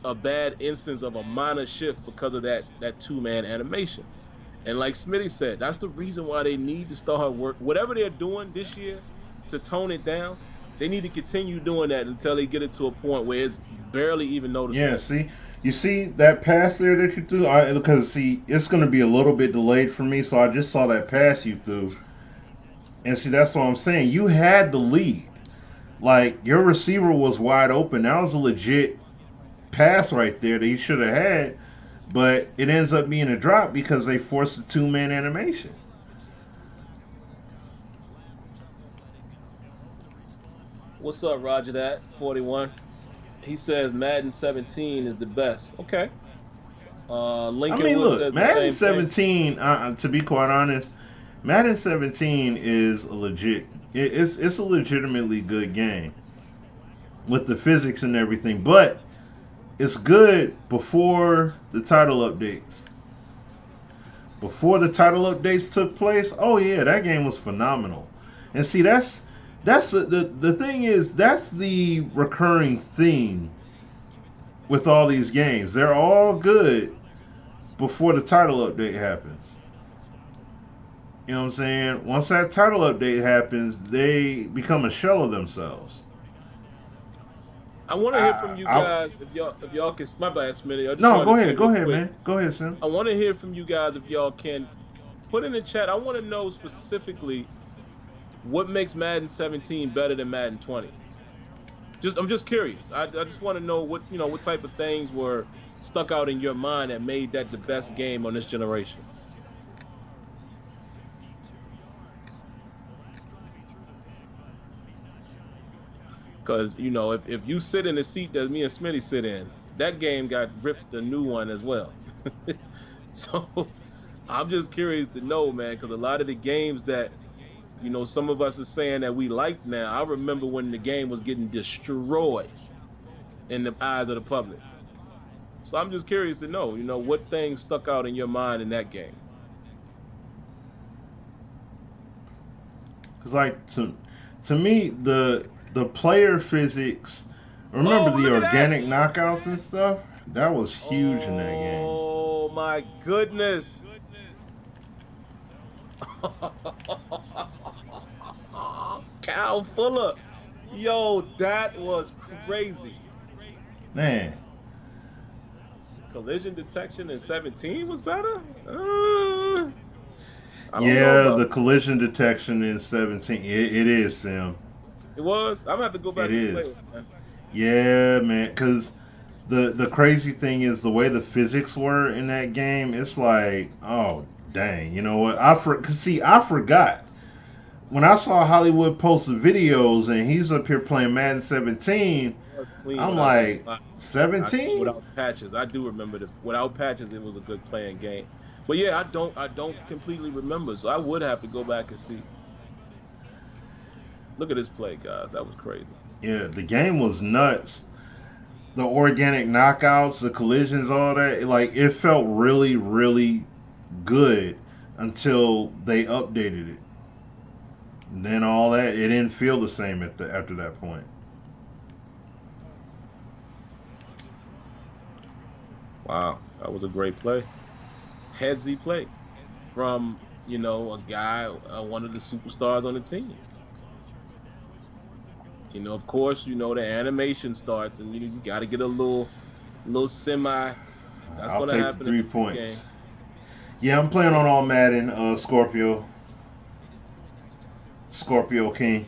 a bad instance of a minor shift because of that two-man animation. And like Smitty said, that's the reason why they need to start work. Whatever they're doing this year to tone it down, they need to continue doing that until they get it to a point where it's barely even noticeable. Yeah, see? You see that pass there that you threw? Because, see, it's going to be a little bit delayed for me, so I just saw that pass you threw. And, see, that's what I'm saying. You had the lead. Like, your receiver was wide open. That was a legit pass right there that he should have had, but it ends up being a drop because they forced a two-man animation. What's up, Roger? That 41. He says Madden 17 is the best. Okay. Lincoln I mean, Wood look, says Madden the same 17. To be quite honest, Madden 17 is a legit. It's a legitimately good game with the physics and everything, but it's good before the title updates. Before the title updates took place, oh yeah, that game was phenomenal. And see, that's the thing is, that's the recurring theme with all these games. They're all good before the title update happens. You know what I'm saying? Once that title update happens, they become a shell of themselves. I want to hear from you guys if y'all can. My bad, Smitty. No, go ahead, man. Go ahead, Sim. I want to hear from you guys if y'all can put in the chat. I want to know specifically what makes Madden 17 better than Madden 20. I'm just curious. I just want to know what type of things were stuck out in your mind that made that the best game on this generation. Because, if you sit in the seat that me and Smitty sit in, that game got ripped a new one as well. So I'm just curious to know, man, because a lot of the games that, some of us are saying that we like now, I remember when the game was getting destroyed in the eyes of the public. So I'm just curious to know, what things stuck out in your mind in that game. Because, like, to me, the player physics, remember the organic knockouts and stuff? That was huge in that game. Oh my goodness. Cal Fuller. Yo, that was crazy. Man. Collision detection in 17 was better? Yeah, the collision detection in 17. It is, Sam. It was? I'm going to have to go back and play it, man. Yeah, man, because the crazy thing is the way the physics were in that game, it's like, oh, dang. You know what? I forgot. When I saw Hollywood post the videos and he's up here playing Madden 17, I'm like, 17? Without patches. I do remember that without patches, it was a good playing game. But yeah, I don't completely remember, so I would have to go back and see. Look at this play, guys. That was crazy. Yeah, the game was nuts. The organic knockouts, the collisions, all that, like, it felt really, really good until they updated it. And then all that, it didn't feel the same after that point. Wow, that was a great play. Headsy play from, a guy, one of the superstars on the team. Of course, the animation starts and you got to get a little semi That's I'll gonna take the happen in 3 the new game. points. Yeah, I'm playing on all Madden, Scorpio King.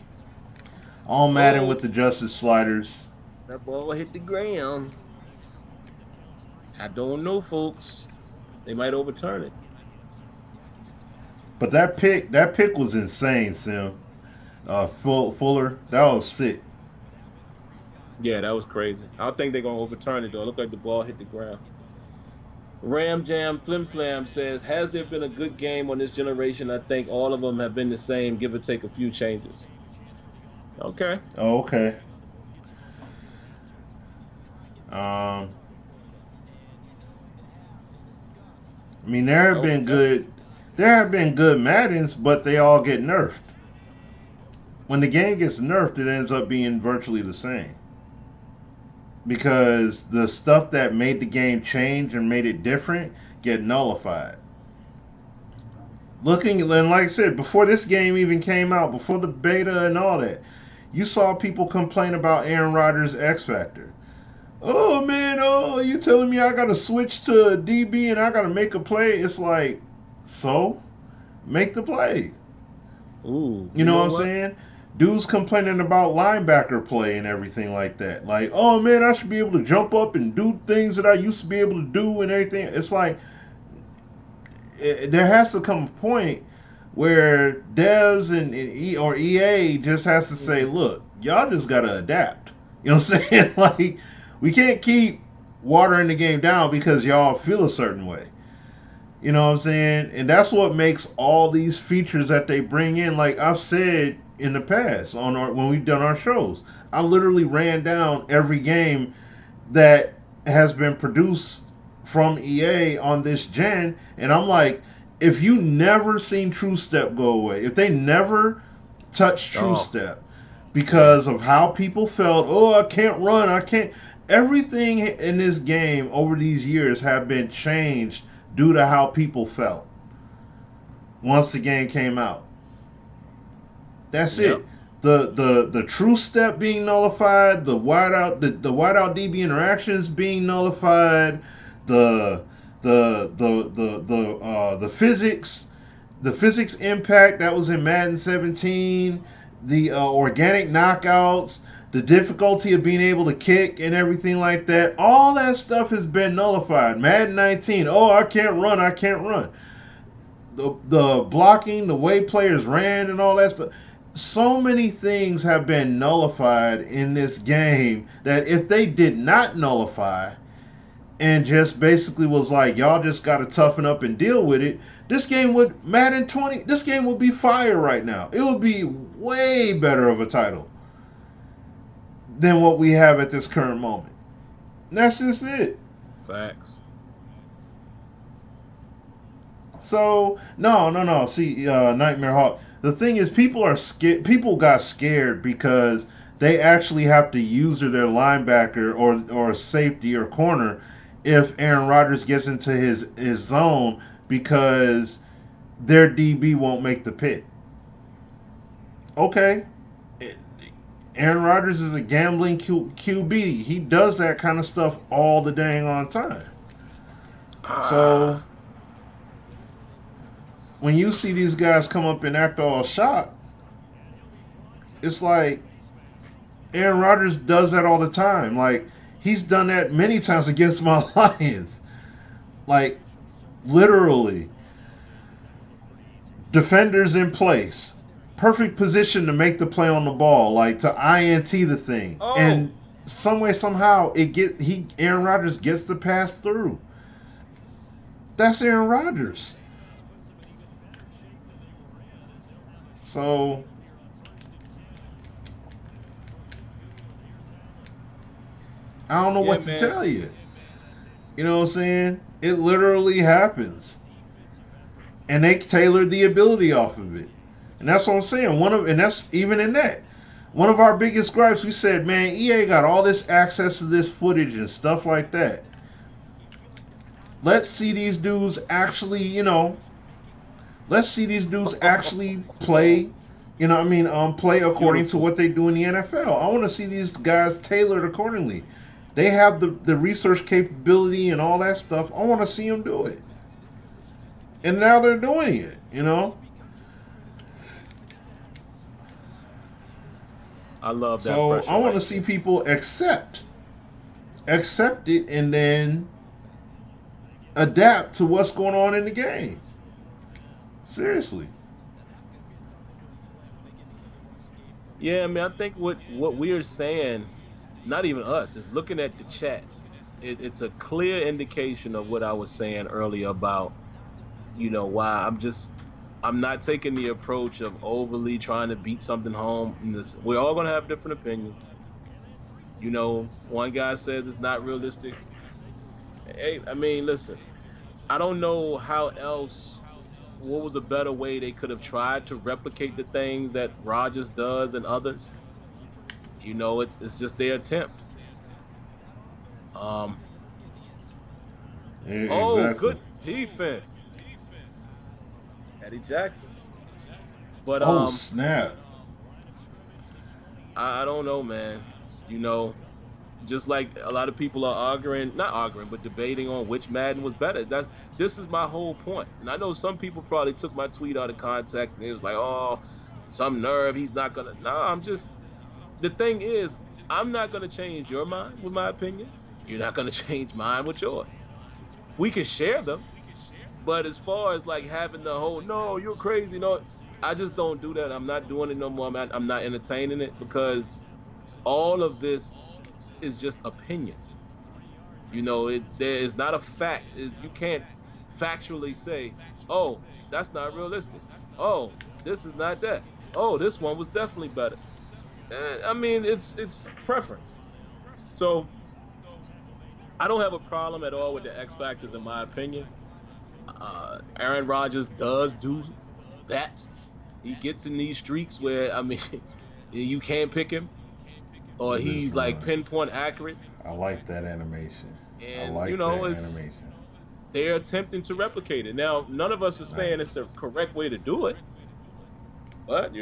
All Madden Oh, with the justice sliders. that ball hit the ground. I don't know, folks. They might overturn it. But that pick was insane, Sim. Fuller, that was sick. Yeah, that was crazy. I think they're gonna overturn it though. It looked like the ball hit the ground. Ram Jam Flim Flam says, "Has there been a good game on this generation? I think all of them have been the same, give or take a few changes." Okay. Oh, okay. Um, I mean, Okay. there have been good Maddens, but they all get nerfed. When the game gets nerfed, it ends up being virtually the same because the stuff that made the game change and made it different get nullified. Looking and like I said, before this game even came out, before the beta and all that, you saw people complain about Aaron Rodgers' X Factor. Oh man, oh you telling me I gotta switch to DB and I gotta make a play? It's like, so make the play. Ooh, You you know what know I'm what? saying? Dudes complaining about linebacker play and everything like that. Like, oh man, I should be able to jump up and do things that I used to be able to do and everything. It's like there has to come a point where devs or EA just has to say, Mm. look, y'all just gotta adapt. You know what I'm saying? Like, we can't keep watering the game down because y'all feel a certain way. You know what I'm saying? And that's what makes all these features that they bring in, like I've said in the past when we've done our shows. I literally ran down every game that has been produced from EA on this gen, and I'm like, if you never seen True Step go away, if they never touched True Oh, Step yeah. because of how people felt, oh, I can't run, I can't. Everything in this game over these years have been changed due to how people felt once the game came out. That's Yep. it. The true step being nullified, the wideout DB interactions being nullified, the the physics impact that was in Madden 17, the organic knockouts, the difficulty of being able to kick and everything like that. All that stuff has been nullified. Madden 19, oh I can't run, I can't run. The blocking, the way players ran, and all that stuff. So many things have been nullified in this game that if they did not nullify and just basically was like, y'all just got to toughen up and deal with it, this game would Madden 20. This game would be fire right now. It would be way better of a title than what we have at this current moment. And that's just it. Facts. So no. See, Nightmare Hawk. The thing is, people are scared. People got scared because they actually have to use their linebacker or safety or corner if Aaron Rodgers gets into his zone because their DB won't make the pick. Okay, Aaron Rodgers is a gambling QB. He does that kind of stuff all the dang on time. So Ah, when you see these guys come up and act all shocked, it's like Aaron Rodgers does that all the time. Like he's done that many times against my Lions. Like literally, defenders in place, perfect position to make the play on the ball, like to INT the thing, oh, and some way somehow Aaron Rodgers gets the pass through. That's Aaron Rodgers. So I don't know yeah, what to man. tell you. You know what I'm saying? It literally happens. And they tailored the ability off of it. And that's what I'm saying. And that's even in that. One of our biggest gripes, we said, man, EA got all this access to this footage and stuff like that. Let's see these dudes actually, let's see these dudes actually play, play according to Beautiful. what they do in the NFL. I want to see these guys tailored accordingly. They have the research capability and all that stuff. I want to see them do it. And now they're doing it, you know? I love that So pressure I want right to see there. people accept it and then adapt to what's going on in the game. Seriously. Yeah, I mean, I think what we're saying, not even us, just looking at the chat, it's a clear indication of what I was saying earlier about, why I'm not taking the approach of overly trying to beat something home. We're all gonna have different opinions. One guy says it's not realistic. Hey, I mean, listen, I don't know how else. What was a better way they could have tried to replicate the things that Rodgers does and others? It's just their attempt. Um, oh, Exactly. good defense, Eddie Jackson. But Oh, snap. I don't know, man. You know, just like a lot of people are arguing, not arguing, but debating on which Madden was better. This is my whole point. And I know some people probably took my tweet out of context and it was like, oh, some nerve, he's not gonna. No, the thing is, I'm not gonna change your mind with my opinion. You're not gonna change mine with yours. We can share them, but as far as like having the whole, no, you're crazy, no, I just don't do that. I'm not doing it no more. I'm not entertaining it because all of this is just opinion. There is not a fact. You can't factually say, oh, that's not realistic. Oh, this is not that. Oh, this one was definitely better. I mean, it's preference. So I don't have a problem at all with the X factors, in my opinion. Aaron Rodgers does do that. He gets in these streaks where, I mean, you can't pick him, or he's like pinpoint accurate. I like that animation. And they're attempting to replicate it. Now, none of us are saying it's the correct way to do it, but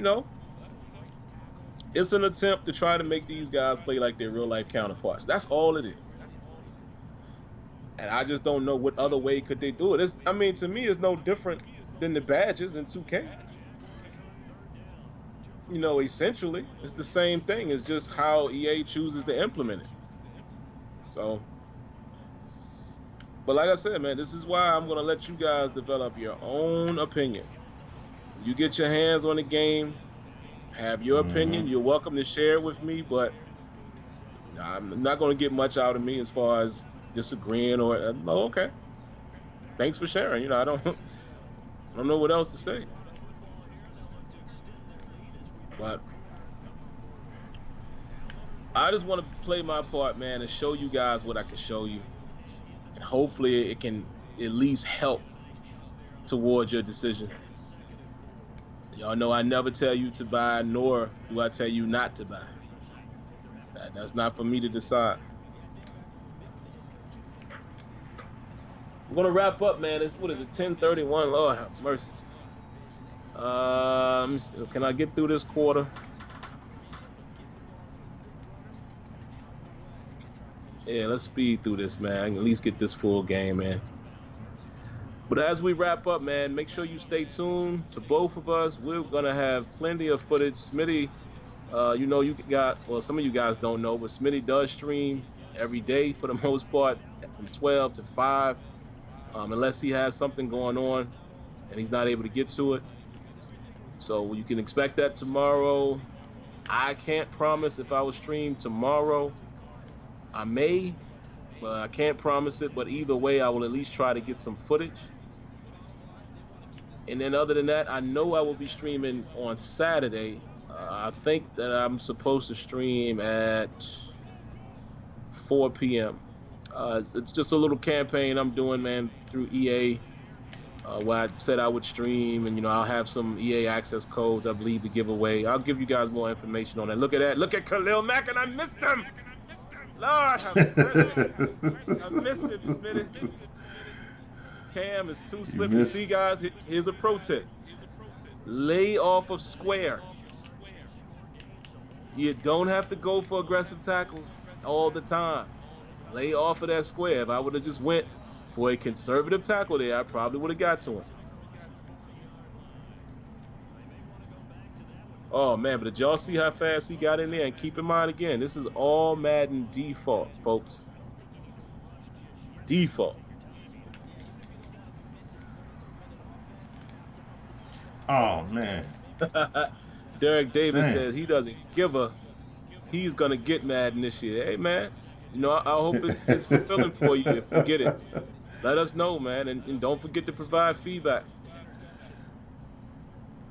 it's an attempt to try to make these guys play like their real life counterparts. That's all it is. And I just don't know what other way could they do it. To me, it's no different than the badges in 2K. Essentially, it's the same thing. It's just how EA chooses to implement it. So, but like I said, man, this is why I'm going to let you guys develop your own opinion. You get your hands on the game, have your opinion. You're welcome to share it with me, but I'm not going to get much out of me as far as disagreeing or okay. Thanks for sharing. I don't know what else to say. But I just want to play my part, man, and show you guys what I can show you. And hopefully it can at least help towards your decision. Y'all know I never tell you to buy, nor do I tell you not to buy. That's not for me to decide. We're going to wrap up, man. What is it, 10:31? Lord have mercy. Can I get through this quarter? Yeah, let's speed through this, man. I can at least get this full game, man. But as we wrap up, man, make sure you stay tuned to both of us. We're going to have plenty of footage. Smitty, some of you guys don't know, but Smitty does stream every day for the most part from 12 to 5, unless he has something going on and he's not able to get to it. So you can expect that tomorrow. I can't promise if I will stream tomorrow. I may, but I can't promise it. But either way, I will at least try to get some footage. And then other than that, I know I will be streaming on Saturday. I think that I'm supposed to stream at 4 p.m. It's just a little campaign I'm doing, man, through EA. Where I said I would stream, and I'll have some EA access codes, I believe, to give away. I'll give you guys more information on that. Look at that! Look at Khalil Mack, and I missed him. Lord have mercy! I missed him, Smitty. Cam is too slippery. See, guys, here's a pro tip: lay off of square. You don't have to go for aggressive tackles all the time. lay off of that square. If I would have just went for a conservative tackle there, I probably would have got to him. Oh, man, but did y'all see how fast he got in there? And keep in mind, again, this is all Madden default, folks. Default. Oh, man. Derek Davis says he doesn't give a. He's going to get Madden this year. Hey, man, you know, I hope it's fulfilling for you if you get it. Let us know, man, and don't forget to provide feedback.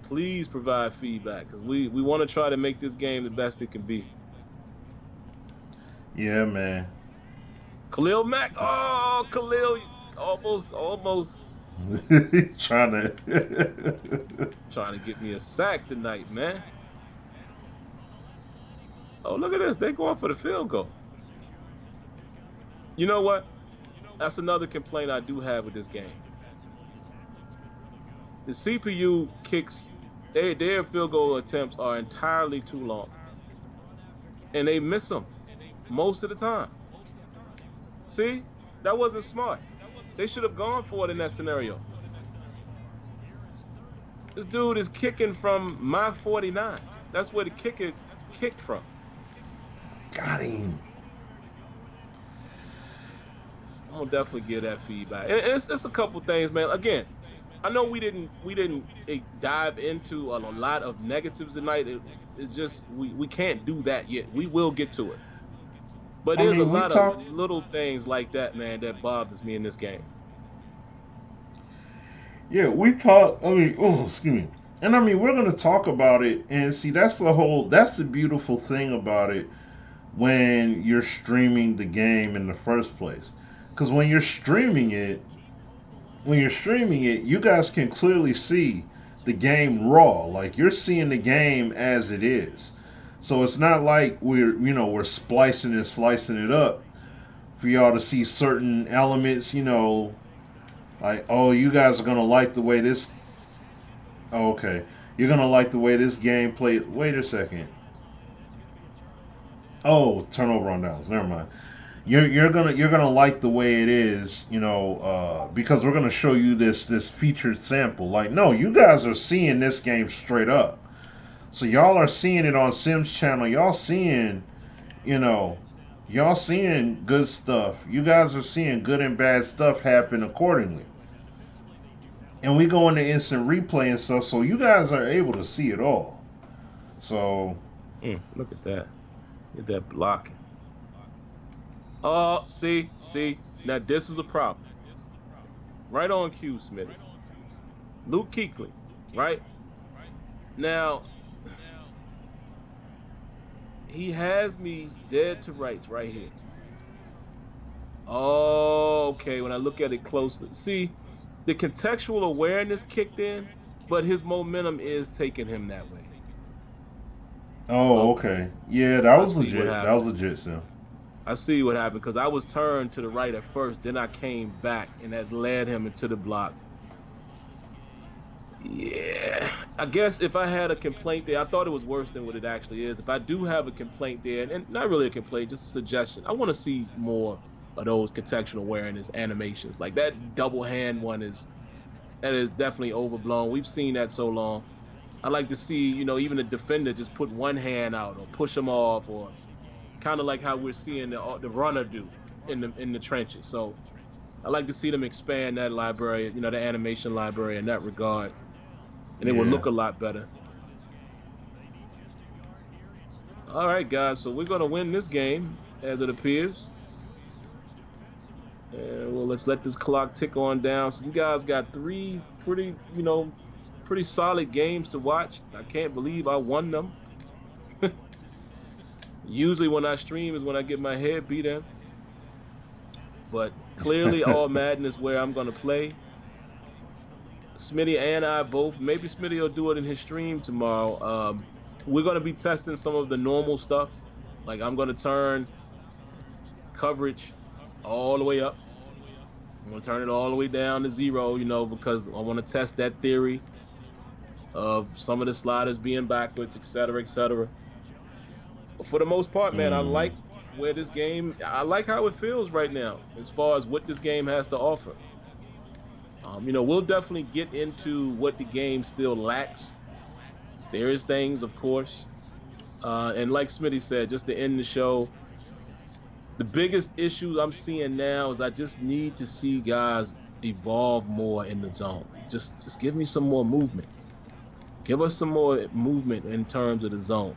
Please provide feedback, because we want to try to make this game the best it can be. Yeah, man. Khalil Mack. Oh, Khalil. Almost. Trying to get me a sack tonight, man. Oh, look at this. They're going for the field goal. You know what? That's another complaint I do have with this game. The CPU kicks, their field goal attempts are entirely too long. And they miss them most of the time. See? That wasn't smart. They should have gone for it in that scenario. This dude is kicking from my 49. That's where the kicker kicked from. Got him. I'm gonna definitely give that feedback. And it's a couple things, man. Again, I know we didn't dive into a lot of negatives tonight. It's just we can't do that yet. We will get to it. But there's a lot of little things like that, man, that bothers me in this game. Yeah, excuse me. And I mean, we're going to talk about it. And see, that's the beautiful thing about it when you're streaming the game in the first place. Because when you're streaming it, you guys can clearly see the game raw. Like, you're seeing the game as it is. So it's not like we're splicing and slicing it up for y'all to see certain elements, like, oh, you guys are going to like the way this... Oh, okay. You're going to like the way this game played... Wait a second. Oh, turnover on downs. Never mind. You're gonna like the way it is, because we're gonna show you this featured sample. Like, no, you guys are seeing this game straight up. So y'all are seeing it on Sim's channel. Y'all seeing good stuff. You guys are seeing good and bad stuff happen accordingly. And we go into instant replay and stuff, so you guys are able to see it all. So look at that. Get that blocking. Oh, see. Now this is a problem. Right on cue, Smitty. Luke Kuechly, right? Now, he has me dead to rights right here. Oh, okay, when I look at it closely. See, the contextual awareness kicked in, but his momentum is taking him that way. Oh, okay. Yeah, that was legit. That was legit, Sim. I see what happened, because I was turned to the right at first, then I came back, and that led him into the block. Yeah, I guess if I had a complaint there, I thought it was worse than what it actually is. If I do have a complaint there, and not really a complaint, just a suggestion, I want to see more of those contextual awareness animations. Like that double hand one is definitely overblown. We've seen that so long. I like to see, even a defender just put one hand out or push him off, or kind of like how we're seeing the runner do in the trenches. So I like to see them expand that library, the animation library in that regard, and it will look a lot better. All right, guys, so we're going to win this game, as it appears. And well, let's let this clock tick on down. So you guys got 3 pretty solid games to watch. I can't believe I won them. Usually when I stream is when I get my head beat in. But clearly all Madden is where I'm going to play. Smitty and I both, maybe Smitty will do it in his stream tomorrow. We're going to be testing some of the normal stuff. Like, I'm going to turn coverage all the way up. I'm going to turn it all the way down to 0, because I want to test that theory of some of the sliders being backwards, etc., etc. But for the most part, man, I like where this game, I like how it feels right now as far as what this game has to offer. We'll definitely get into what the game still lacks. There is things, of course. And like Smitty said, just to end the show, the biggest issues I'm seeing now is I just need to see guys evolve more in the zone. Just give me some more movement. Give us some more movement in terms of the zone.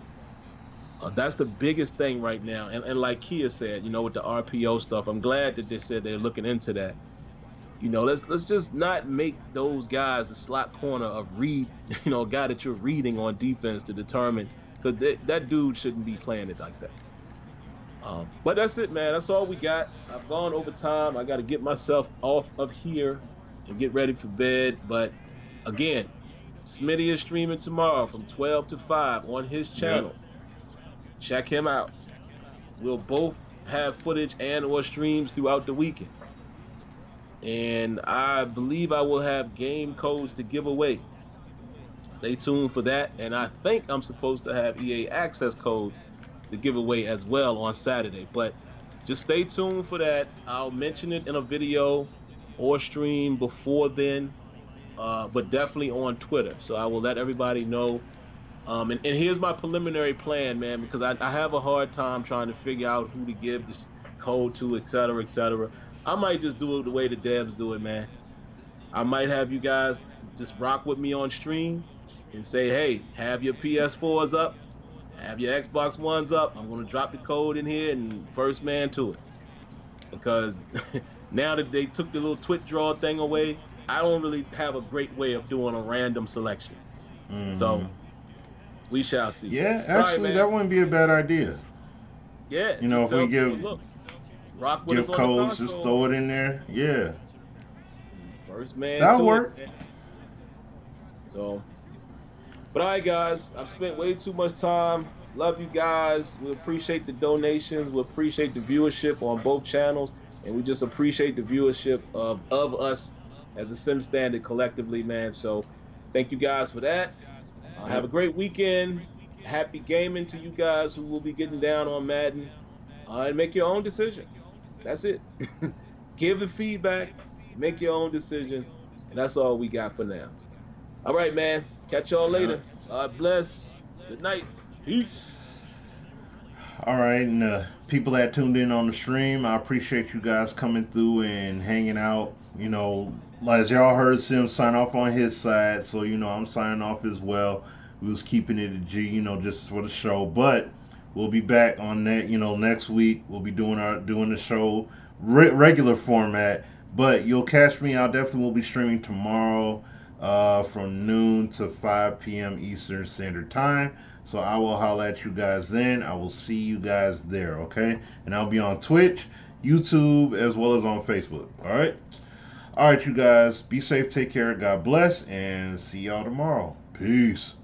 That's the biggest thing right now. And like Kia said, with the RPO stuff, I'm glad that they said they're looking into that. Let's just not make those guys the slot corner of read, a guy that you're reading on defense to determine, because that dude shouldn't be playing it like that. But that's it, man. That's all we got. I've gone over time. I got to get myself off of here and get ready for bed. But again, Smitty is streaming tomorrow from 12 to 5 on his channel. Yep. Check him out. We'll both have footage and or streams throughout the weekend. And I believe I will have game codes to give away. Stay tuned for that. And I think I'm supposed to have EA access codes to give away as well on Saturday. But just stay tuned for that. I'll mention it in a video or stream before then, but definitely on Twitter. So I will let everybody know. And here's my preliminary plan, man, because I have a hard time trying to figure out who to give this code to, et cetera, et cetera. I might just do it the way the devs do it, man. I might have you guys just rock with me on stream and say, hey, have your PS4s up, have your Xbox Ones up. I'm going to drop the code in here and first man to it. Because now that they took the little Twitch draw thing away, I don't really have a great way of doing a random selection. Mm-hmm. So we shall see. Yeah, actually, that wouldn't be a bad idea. Yeah. If we give rock with give us codes, just throw it in there. Yeah. First man. That'll work. So, but all right, guys, I've spent way too much time. Love you guys. We appreciate the donations. We appreciate the viewership on both channels, and we just appreciate the viewership of us as a Sim Standard collectively, man. So, thank you guys for that. Have a great weekend. Happy gaming to you guys who will be getting down on Madden. And make your own decision. That's it. Give the feedback, make your own decision, and that's all we got for now. All right, man. Catch y'all later. God bless. Good night. Peace. All right, and people that tuned in on the stream, I appreciate you guys coming through and hanging out. As y'all heard Sim sign off on his side, so I'm signing off as well. We was keeping it a G, just for the show, but we'll be back on that, next week. We'll be doing the show regular format, but you'll catch me. I definitely will be streaming tomorrow from noon to 5 p.m. Eastern Standard Time. So I will holler at you guys then. I will see you guys there, okay? And I'll be on Twitch, YouTube, as well as on Facebook, all right? All right, you guys. Be safe, take care, God bless, and see y'all tomorrow. Peace.